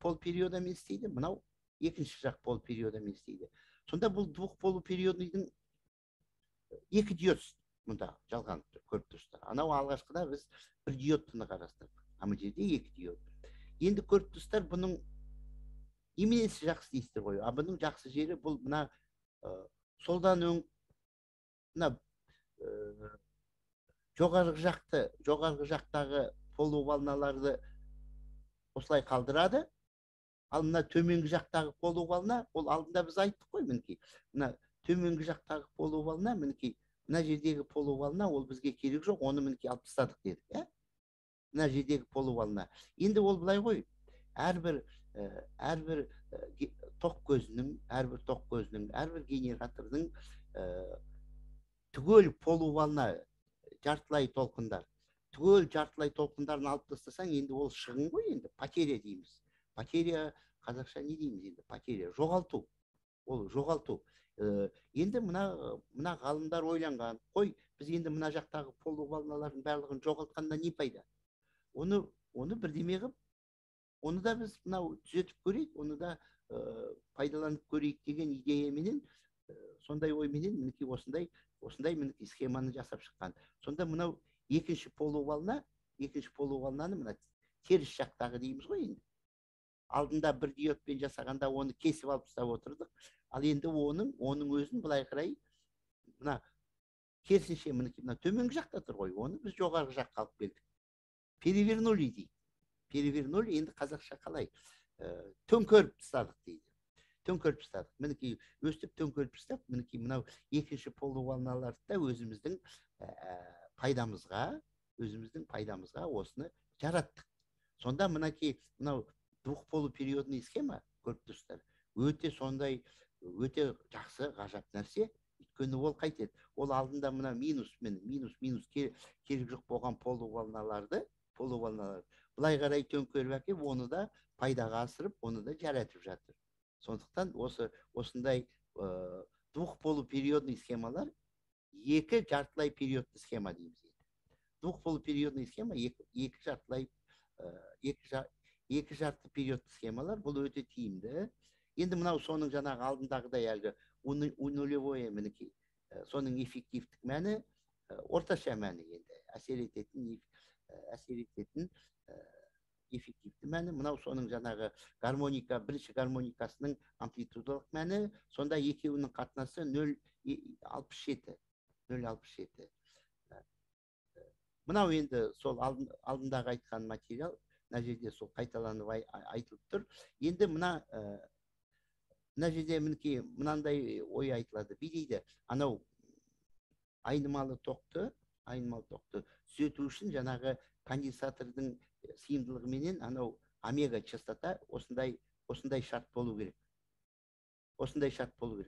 Speaker 1: полпериода, мен істейді, мынау екінші жақ полпериодамен істейді. Сонда бұл двухполупериодныйдың 2 диод мұнда жалған көріп тұрсыздар. Анау алғашқыда біз бір диодтыны қарастырдық. Ама жерде 2 диод. Енді көріп тұрсыздар, бұның неменесі жақсы дейсіздер ғой. А бұның жақсы жері бұл мына солдан өң мына жоғарғы жақтағы полуволналарды осылай қалдырады. Ал мына төменгі жақтағы полуволна, ол алдында біз айттық қой мінекей. Мына төменгі жақтағы полуволна, мінекей мына жердегі полуволна, ол бізге керек жоқ, оны мінекей алып тастадық дедік, ә? Мына жердегі полуволна. Енді ол былай ғой, әрбір ток көзінің, әрбір генератордың түгел полуволна жартылай толқындарын алып тастасаң, енді ол шығын ғой, енді потеря дейміз. Потеря, қазақша не дейміз енді? Потеря, жоғалту. Ол жоғалту. Енді мына ғалымдар ойланған, қой, біз енді мына жақтағы полуволналардың барлығын жоғалтқанда не пайда? Оны бірдеме қылып, Оны да біз мынау түзетіп көрейік, оны да пайдаланып көрейік деген идея менен, сондай ой менен мінекей осындай мінекей схеманы жасап шыққан. Сонда мынау екінші полуволнаны мына теріс жақтағы дейміз ғой енді. Алдында бір диодпен жасағанда оны кесіп алып тастап отырдық. Ал енді оның өзін былай қарай мына керісінше мінекей мына төменгі жақта тұр ғой, оны біз жоғарғы жаққа алып келдік. Перевернули дейді. Перевернули енді қазақша қалай? Төңкеріп тастадық дейді. Төңкеріп тастадық. Мінекей өстіп төңкеріп тастап, мінекей мынау екінші полуволналарды да өзіміздің пайдамызға осыны жараттық. Сонда мінекей мынау двухполупериодный схема, көріп тұрсыздар, өте жақсы, ғажап нәрсе. Өйткені ол қайтеді? Ол алдында мына минус керек жоқ болған полуволналарды былай қарай төңкеріп әкеп, оны да пайдаға асырып, оны да жаратып жатыр. Сондықтан осындай двухполупериодный схемалар екі жартылай периодты схема дейміз. Двухполупериодный схема екі жарты периодты схемалар, бұл өте тиімді. Енді мынау соның жаңағы алдындағыдай әлгі нулевое мінекей, соның эффективтік мәні, орташа мәні енді әсер ететін эффективті мәні, мынау соның жаңағы бірінші гармоникасының амплитудалық мәні, сонда екеуінің қатынасы 0,67. Мынау енді сол алдындағы айтқан материал, мына жерде сол қайталанып айтылып тұр. Енді мына жерде мінекей мынандай ой айтылады. Дейді, анау айнымалы тоқты түзету үшін жаңағы конденсатордың сыйымдылығы менен анау омега частота осындай шарт болу керек.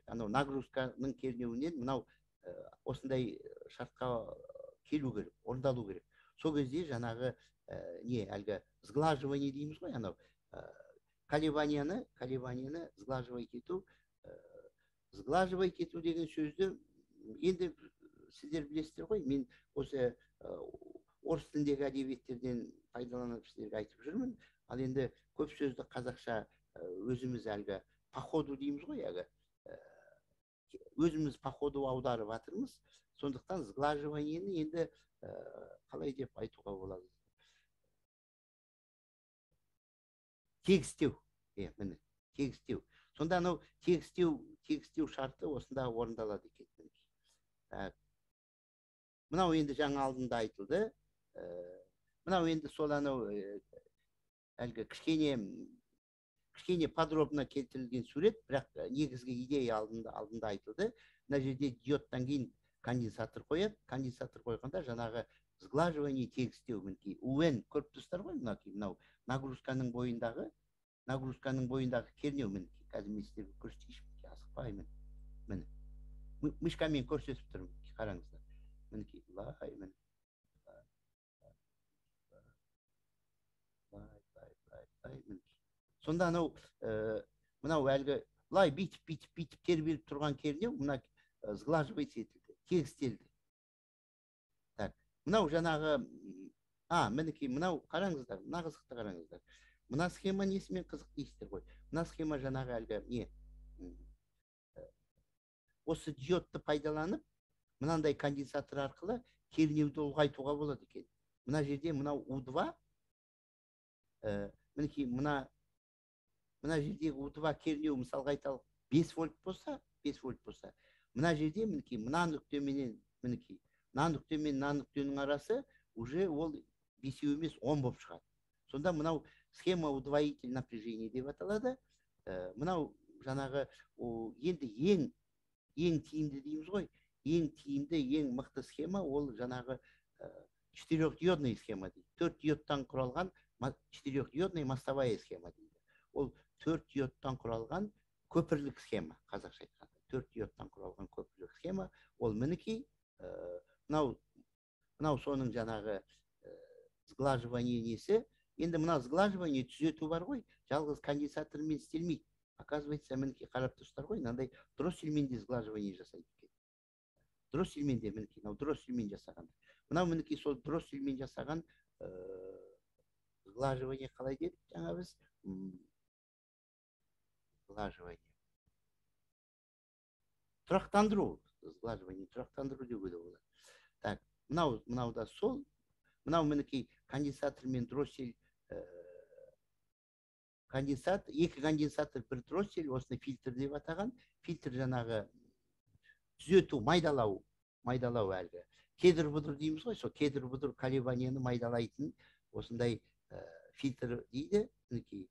Speaker 1: Анау нагрузканың кернеуінен мынау осындай шартқа келу керек, орындалу керек. Сол кезде жаңағы әлгі сглаживание дейміз ғой, анау колебанияны сглаживать ету деген сөзді енді сіздер білесіздер ғой, мен осы орыс тіліндегі әдебиеттерден пайдаланып сіздерге айтып жүрмін. Ал енді көп сөзді қазақша өзіміз әлгі по ходу дейміз ғой, өзіміз по ходу аударып жатырмыз. Сондықтан сглаживаниені енді қалай деп айтуға болады? Тегістеу. Сонда анау тегістеу шарты осында орындалады екен. Мынау енді жаңа алдында айтылды. Мынау енді сол анау әлгі кішкене подробно келтірілген сурет, бірақ негізгі идея алдында айтылды. Мына жерде диодтан кейін конденсатор қояды. Конденсатор қойғанда жаңағы сглаживание, тегістеу мінекей. UN көріп тұрсыздар ғой, мынау нагрузканың бойындағы кернеу мінекей. Қазір мен сіздерге көрсетейінші, асықпаймын. Міне. Мышкамен көрсетіп тұрмын, қараңыздар. Мінекей, сонда мынау әлгі лай бүйтіп тербеліп тұрған кернеу, мына сглаживать етілді, тегістелді. Мынау жаңағы, мінекей, мынау қараңыздар, мына қызықты қараңыздар. Мына схема несімен қызық дейсіздер ғой. Мына схема жаңағы әлгі осы диодты пайдаланып, мынандай конденсатор арқылы кернеуді ұлғайтуға болады екен. Мына жерде мынау U2, мінекей, мына жердегі U2 кернеу мысалға айталық 5 вольт болса, мына жерде мінекей, мына нүкте мен нүктенің арасы уже ол 5 емес 10 болып шығады. Сонда мынау схема удвоитель напряжения деп аталады. Мынау жаңағы енді ең тиімді дейміз ғой. Ең тиімді, ең мықты схема ол жаңағы 4-диодный схема дейді. 4 диодтан құралған 4-диодный мостовая схема дейді. Ол 4 диодтан құралған көпірлік схема, қазақша айтқанда. 4 диодтан құралған көпірлік схема. Ол мінекей, мынау соның жаңағы сглаживание несі. Енді мына сглаживание түзету бар ғой, жалғыз конденсатормен істелмейді. Оказывается, мінекей қарап тұрсыздар ғой, мынандай дроссельмен де сглаживание жасайды екен. Дроссельмен де мінекей, дроссельмен жасаған. Мынау мінекей сол дроссельмен жасаған Сглаживание қалай дедік жаңа біз? Сглаживание. Тұрақтандыру. Сглаживание тұрақтандыру деуге де болады. Так, мынау да сол. Мынау мінекей конденсатор мен дроссель, конденсат, екі конденсатор, бір дроссель, осыны фильтр деп атаған. Фильтр жаңағы түзету, майдалау әлгі. Кедір бұдыр дейміз ғой, сол кедір бұдыр колебанияны майдалайтын осындай фильтр дейді. Мінекей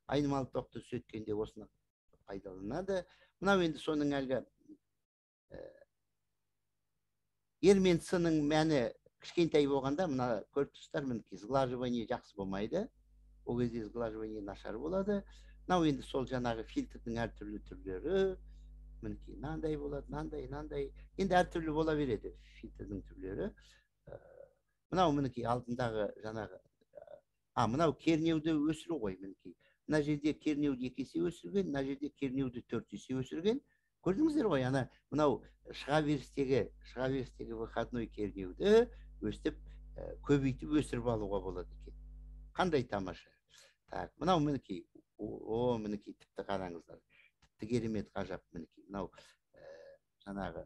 Speaker 1: айнымалы тоқты түзеткенде осыны пайдаланады. Мынау енді соның әлгі ер мен с-ның мәні кішкентай болғанда, мына көріп тұрсыздар, мінекей сглаживание жақсы болмайды. Ол кезде сглаживание нашар болады. Мынау енді сол жаңағы фильтрдің әртүрлі түрлері. Мінекей мынандай болады, мынандай. Енді әртүрлі бола береді фильтрдің түрлері. Мынау мінекей алдындағы жаңағы, мынау кернеуді өсіру ғой, мінекей. Мына жерде кернеуді 2 есе өсірген, мына жерде кернеуді 4 есе өсірген. Көрдіңіздер ғой, мынау шыға берістегі выходной кернеуді өстіп, көбейтіп өсіріп алуға болады екен. Қандай тамаша. Так, мынау мінекей, мінекей тіпті қараңыздар. Тіпті керемет ғажап мінекей. Мынау жаңағы,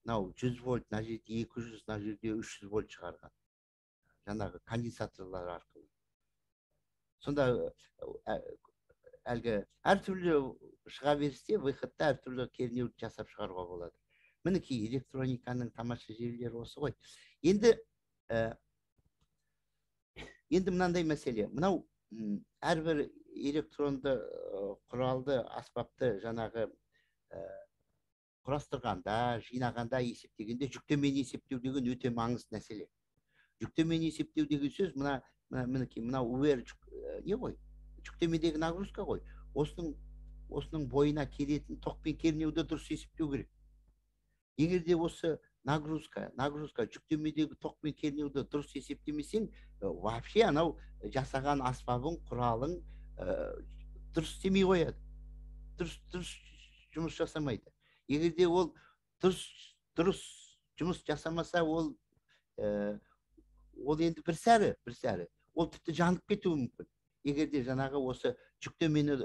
Speaker 1: мынау 100 вольт, мына жерде 200, мына жерде 300 вольт шығарған. Жаңағы конденсаторлар арқылы. Сонда әлгі әртүрлі шыға берісте, выходта әртүрлі кернеуді жасап шығаруға болады. Мінекей электрониканың тамаша жерлері осы ғой. Енді мынандай мәселе. Мынау әрбір электронды құралды, аспапты жаңағы құрастырғанда, жинағанда, есептегенде жүктемені есептеу деген өте маңызды мәселе. Жүктемені есептеу деген сөз, мынау увер не ғой? Жүктемедегі нагрузка ғой. Осының бойына келетін тоқ пен кернеуді дұрыс есептеу керек. Егер де осы нагрузка жүктемедегі тоқ пен кернеуді дұрыс есептемесең, вообще анау жасаған аспабың, құралың дұрыс істемей қояды. Дұрыс жұмыс жасамайды. Егер де ол дұрыс жұмыс жасамаса, ол енді бір сәрі, ол тіпті жанып кетуі мүмкін. Егер де жаңағы осы жүктемені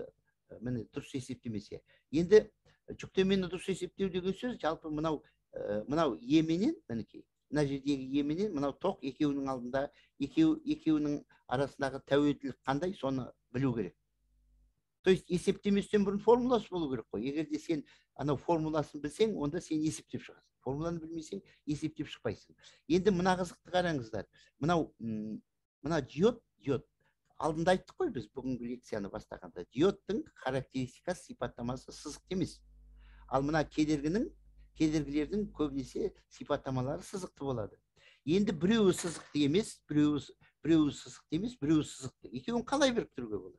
Speaker 1: дұрыс есептемесе. Енді жүктемені дұрыс есептеу деген сөз, жалпы мынау еменен, мына жердегі еменен, мынау тоқ екеуінің алдында, екеуінің арасындағы тәуелділік қандай, соны білу керек. То есть есептеместен бұрын формуласы болу керек қой. Егер де сен анау формуласын білсең, онда сен есептеп шығасың. Формуланы білмесең, есептеп шықпайсың. Енді мына қызықты қараңыздар. Мына диод, алдында айттық қой біз бүгінгі лекцияны бастағанда. Диодтың характеристикасы, сипаттамасы сызықты емес. Ал мына кедергілердің көбінесе сипаттамалары сызықты болады. Енді біреуі сызықты емес, біреуі сызықты. Екеуін қалай біріктіруге болады?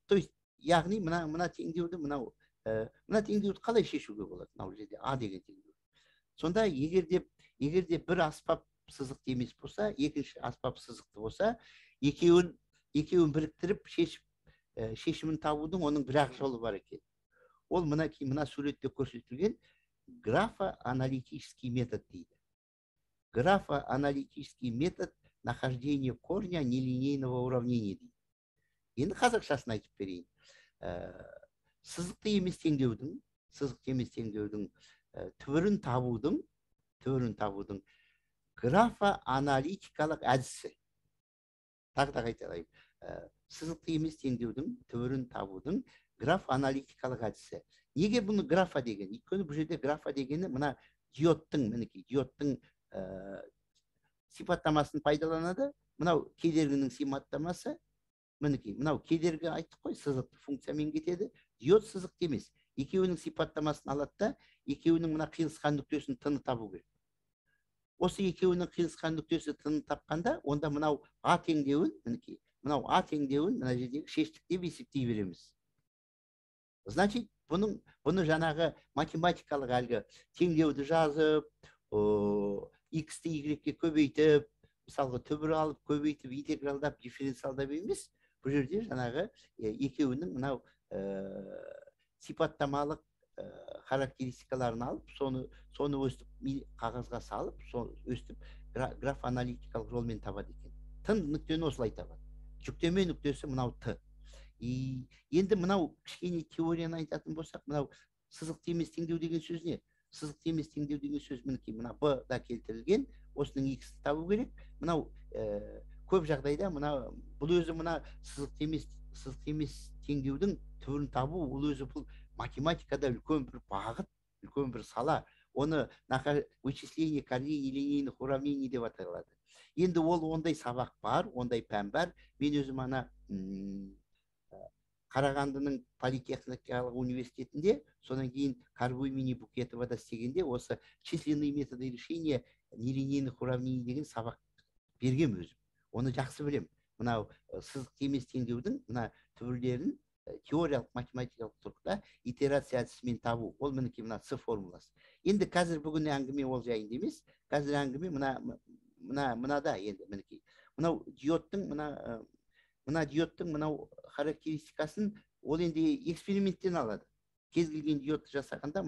Speaker 1: То есть, яғни мына теңдеуді, мына теңдеуді қалай шешуге болады? Мынау жерде А деген теңдеу. Сонда егер де бір аспап сызықты емес болса, екінші аспап сызықты болса, екеуін біріктіріп шешімін табудың оның бір-ақ жолы бар екен. Ол мына суретте көрсетілген графоаналитический метод дейді. Графоаналитический метод нахождения корня нелинейного уравнения дейді. Енді қазақшасын айтып берейін. Сызықты емес теңдеудің түбірін табудың графоаналитикалық әдісі. Тағы да қайталайын. Сызықты емес теңдеудің түбірін табудың графоаналитикалық әдісі. Неге бұны графа деген? Өйткені бұл жерде графа дегені мына диодтың сипаттамасын пайдаланады. Мынау кедергінің сипаттамасы. Мынау кедергі айттық қой, сызықты функциямен кетеді. Диод сызықты емес. Екеуінің сипаттамасын алады да, екеуінің мына қиылысқан нүктесін тыны табу керек. Осы екеуінің қиылысқан нүктесі тыны тапқанда, онда мынау А теңдеуін, мына жердегі шештік деп есептей береміз. Значит, бұны жаңағы математикалық әлгі теңдеуді жазып, X-ті Y-ке көбейтіп, мысалғы түбір алып, көбейтіп, интегралдап, дифференциалдап емес, бұл жерде жаңағы екеуінің мынау сипаттамалық характеристикаларын алып, соны өстіп қағазға салып, өстіп граф аналитикалық жолмен табады екен. Тын нүктені осылай табады. Жүктеме нүктесі мынау т. Енді мынау кішкене теорияны айтатын болсақ, мынау сызық теңес теңдеу деген сөз не? Сызық теңес теңдеу деген сөз мінекей мына б да келтірілген, осының x табу керек. Мынау көп жағдайда бұл өзі мына сызық теңес теңдеудің түрін табу, ол өзі бұл математикада үлкен бір бағыт, үлкен бір сала. Оны вычисление корней линейных уравнений деп аталады. Енді ол ондай сабақ бар, ондай пән бар. Мен өзім ана Қарағандының политехникалық университетінде, содан кейін Каргуй мини Букетовада істегенде осы численные методы решения нелинейных уравнений деген сабақ бергем өзім. Оны жақсы білем. Мынау сызық теңес теңдеудің мына түрлерін теориялық математикалық тұрғыда итерация әдісімен табу. Ол мінекей мына С формуласы. Енді қазір бүгін әңгіме ол жайында емес. Қазір әңгіме мынада енді мінекей. Мынау диодтың мынау характеристикасын ол енді эксперименттен алады. Кез келген диодты жасағанда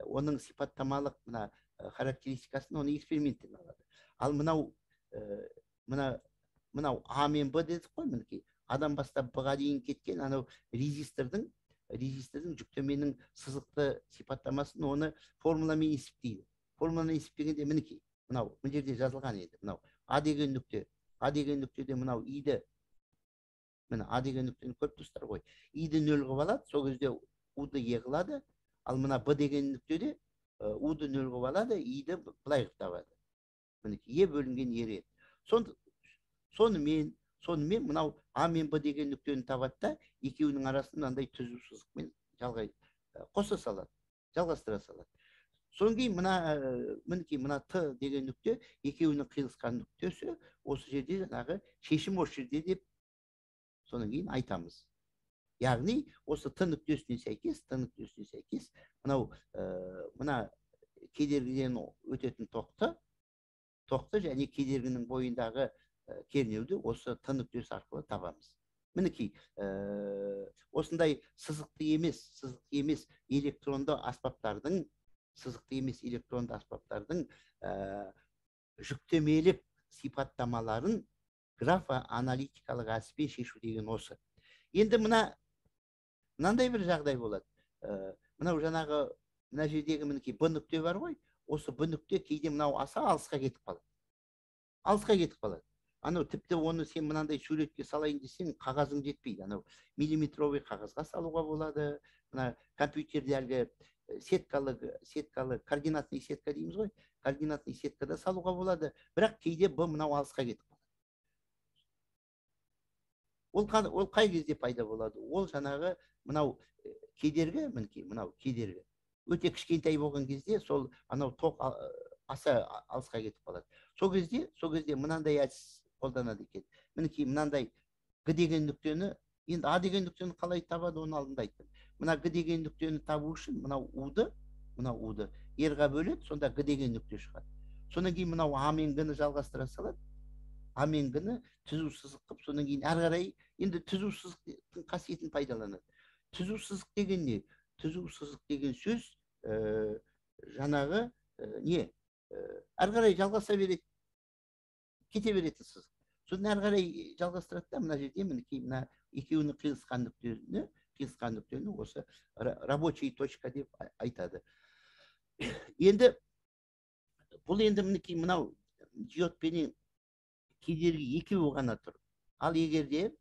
Speaker 1: оның сипаттамалық характеристикасын оны эксперименттен алады. Ал мынау А мен Б дедік қой мінекей. Адам бастап Б-ға дейін кеткен анау резистордың жүктеменің сызықты сипаттамасын оны формуламен есептейді. Формуламен есептегенде мінекей. Мынау мына жерде жазылған еді. Мынау А деген нүктеде мынау И-ді А деген нүктені көріп тұрсыздар ғой. И-ді 0 қылып алады, сол кезде У-ды Е қылады. Ал мына Б деген нүктеде У-ды 0 қылып алады, И-ді былай қылып табады. Мінекей Е бөлінген Е. Сонымен мынау А мен Б деген нүктені табады да, екеуінің арасын мынандай түзу сызықпен қоса салады, жалғастыра салады. Содан кейін мінекей мына Т деген нүкте екеуінің қиылысқан нүктесі, осы жерде жаңағы шешім осы жерде деп содан кейін айтамыз. Яғни осы Т нүктесіне сәйкес мына кедергіден өтетін тоқты және кедергінің бойындағы кернеуді осы Т нүктесі арқылы табамыз. Мінекей осындай сызықты емес электронды аспаптардың жүктемелік сипаттамаларын графоаналитикалық әдіспен шешу деген осы. Енді мынандай бір жағдай болады. Мынау жаңағы мына жердегі мінекей Б нүкте бар ғой, осы Б нүкте кейде мынау аса алысқа кетіп қалады. Анау тіпті оны сен мынандай суретке салайын десең, қағазың жетпейді. Анау миллиметровый қағазға салуға болады. Мына компьютерде әлгі сеткалы координатный сетка дейміз ғой, координатный сеткада салуға болады. Бірақ кейде Б мынау алысқа кетіп қалады. Ол қай кезде пайда болады? Ол жаңағы мынау кедергі, мінекей мынау кедергі өте кішкентай болған кезде сол анау тоқ аса алысқа кетіп қалады. Сол кезде мынандай әдіс қолданады екен. Мінекей мынандай Г деген нүктені, енді А деген нүктені қалай табады, оны алдында айттым. Мына Г деген нүктені табу үшін мынау У-ды R-ға бөледі, сонда Г деген нүкте шығады. Содан кейін мынау А мен Г-ні жалғастыра салады. А мен Г-ні түзу сызық қылып, содан кейін әрі қарай енді түзу сызықтың қасиетін пайдаланады. Түзу сызық деген не? Түзу сызық деген сөз жаңағы не? Әрі қарай жалғаса береді, кете беретін сызық. Содан әрі қарай жалғастырады да, мына жерде мінекей мына екеуінің қиылысқан нүктені осы рабочий точка деп айтады. Енді бұл мінекей мынау диодпенен кедергі екеуі ғана тұр. Ал егерде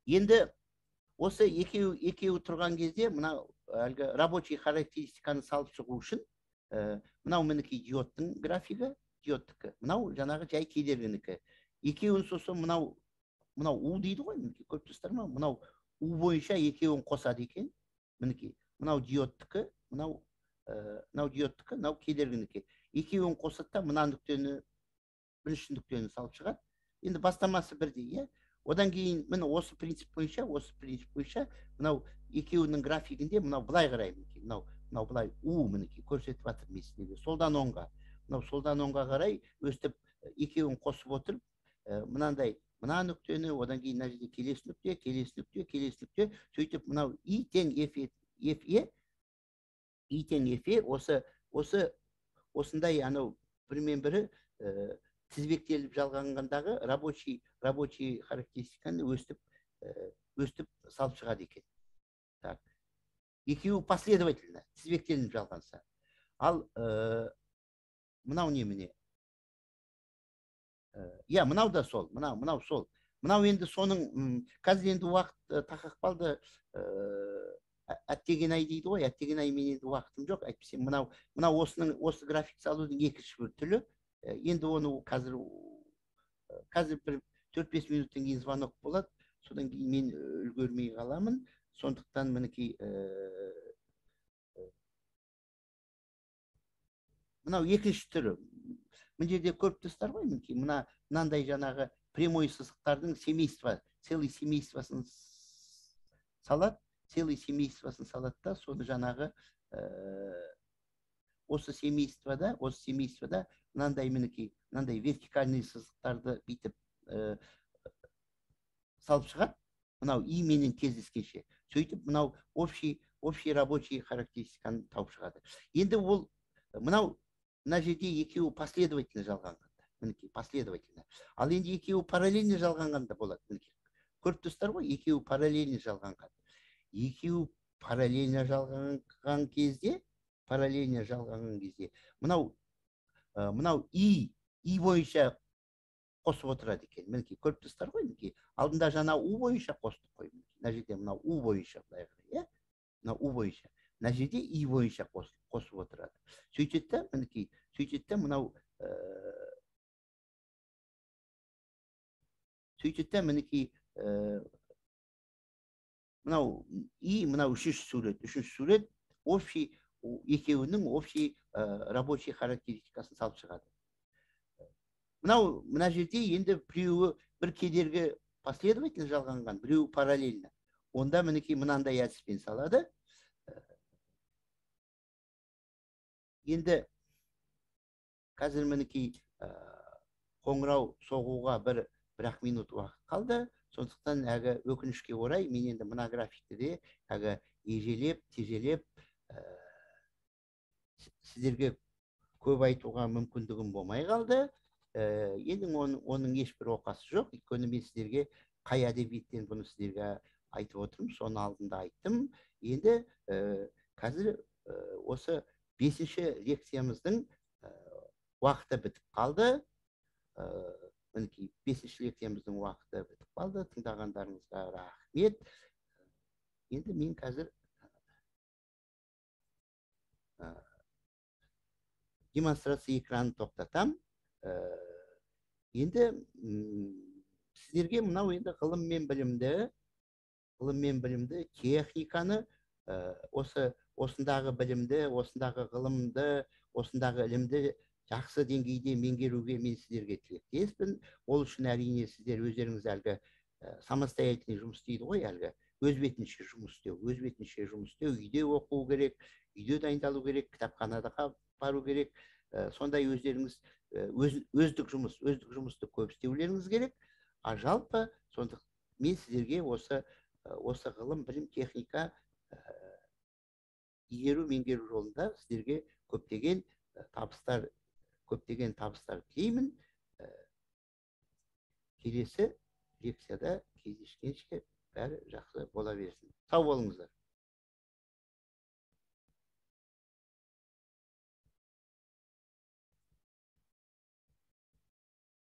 Speaker 1: енді осы екеуі тұрған кезде мынау әлгі рабочий характеристиканы салып шығу үшін мынау мінекей диодтың графигі, диодтікі, мынау жаңағы жай кедергінікі. Екеуін сосын мынау У дейді ғой, мінекей көріп тұрсыздар ма? Мынау У бойынша екеуін қосады екен. Мінекей мынау диодтікі, мынау кедергінікі. Екеуін қосады да мына нүктені, бірінші нүктені салып шығады. Енді бастамасы бірдей, одан кейін міне осы принцип бойынша мынау екеуінің графигінде мынау былай қараймын. Мынау былай У мінекей көрсетіп жатыр месіндегі. Солдан оңға. Мынау солдан оңға қарай өстіп екеуін қосып отырып, мынандай мына нүктені, одан кейін мына жерде келесі нүкте, келесі нүкте, келесі нүкте, сөйтіп мынау и тең фе и тең фе осы осындай анау бірімен бірі тізбектеліп жалғанғандағы рабочий характеристиканы өстіп салып шығады екен. Так. Екеуі последовательно тізбектелініп жалғанса. Ал мынау немене? Я, мынау да сол, мынау сол. Мынау енді соның, қазір енді уақыт тақақ қалды, әттеген ай дейді ғой, әттеген ай мен енді уақытым жоқ, әйтпесе мынау осы график салудың екінші бір түрі. Енді оны қазір бір 4-5 минуттан кейін звонок болады, содан кейін мен үлгермей қаламын. Сондықтан мінекей мынау екінші түрі. Мына жерде көріп тұрсыздар ғой, мінекей мынандай жаңағы прямой сызықтардың семейство, целый семействосын салады, да, соны жаңағы осы семействода мынандай мінекей, мынандай вертикальный сызықтарды бүйтіп салып шығады, мынау и менен кездескенше. Сөйтіп мынау общий рабочий характеристиканы тауып шығады. Енді ол мына жерде екеуі последовательно жалғанғанда, мінекей последовательно. Ал енді екеуі параллельно жалғанғанда болады, мінекей. Көріп тұрсыздар ғой, екеуі параллельно жалғанған. Екеуі параллельно жалғанған кезде, мынау и бойынша қосып отырады екен. Мінекей, көріп тұрсыздар ғой, мінекей. Алдында жаңа у бойынша қостық қой. Мына жерде мынау у бойынша, былай қарай, мынау у бойынша. Мына жерде и бойынша қосып отырады. Сөйтеді, мінекей, мынау мінекей, мынау үшінші сурет екеуінің общий рабочий характеристикасын салып шығады. Мына жерде енді біреуі бір кедергі последовательно жалғанған, біреуі параллельно. Онда мінекей мынандай әдіспен салады. Енді қазір мінекей қоңырау соғуға бір-ақ минут уақыт қалды. Сондықтан өкінішке орай мен енді мына графикті де ежелеп, тежелеп сіздерге көп айтуға мүмкіндігім болмай қалды. Енді оның ешбір оқасы жоқ. Өйткені мен сіздерге қай әдебиеттен бұны сіздерге айтып отырмын, соны алдында айттым. Енді қазір осы 5-ші лекциямыздың уақыты бітіп қалды. Мінекей 5-ші лекциямыздың уақыты бітіп қалды. Тыңдағандарыңызға рахмет. Енді мен қазір демонстрация экранын тоқтатам. Енді сіздерге мынау енді ғылым мен білімді, техниканы, осындағы білімді, осындағы ғылымды, осындағы ілімді жақсы деңгейде меңгеруге мен сіздерге тілектеспін. Ол үшін әрине сіздер өздеріңіз әлгі самостоятельный жұмыс дейді ғой, әлгі өз бетінше жұмыс істеу, үйде оқу керек, үйде дайындалу керек, кітапханаға бару керек. Сондай өздеріңіз өздік жұмысты көп істеулеріңіз керек. Жалпы мен сіздерге осы ғылым, білім, техника игеру, меңгеру жолында сіздерге көптеген табыстар тілеймін. Келесі лекцияда кездескенше бәрі жақсы бола берсін. Сау болыңыздар.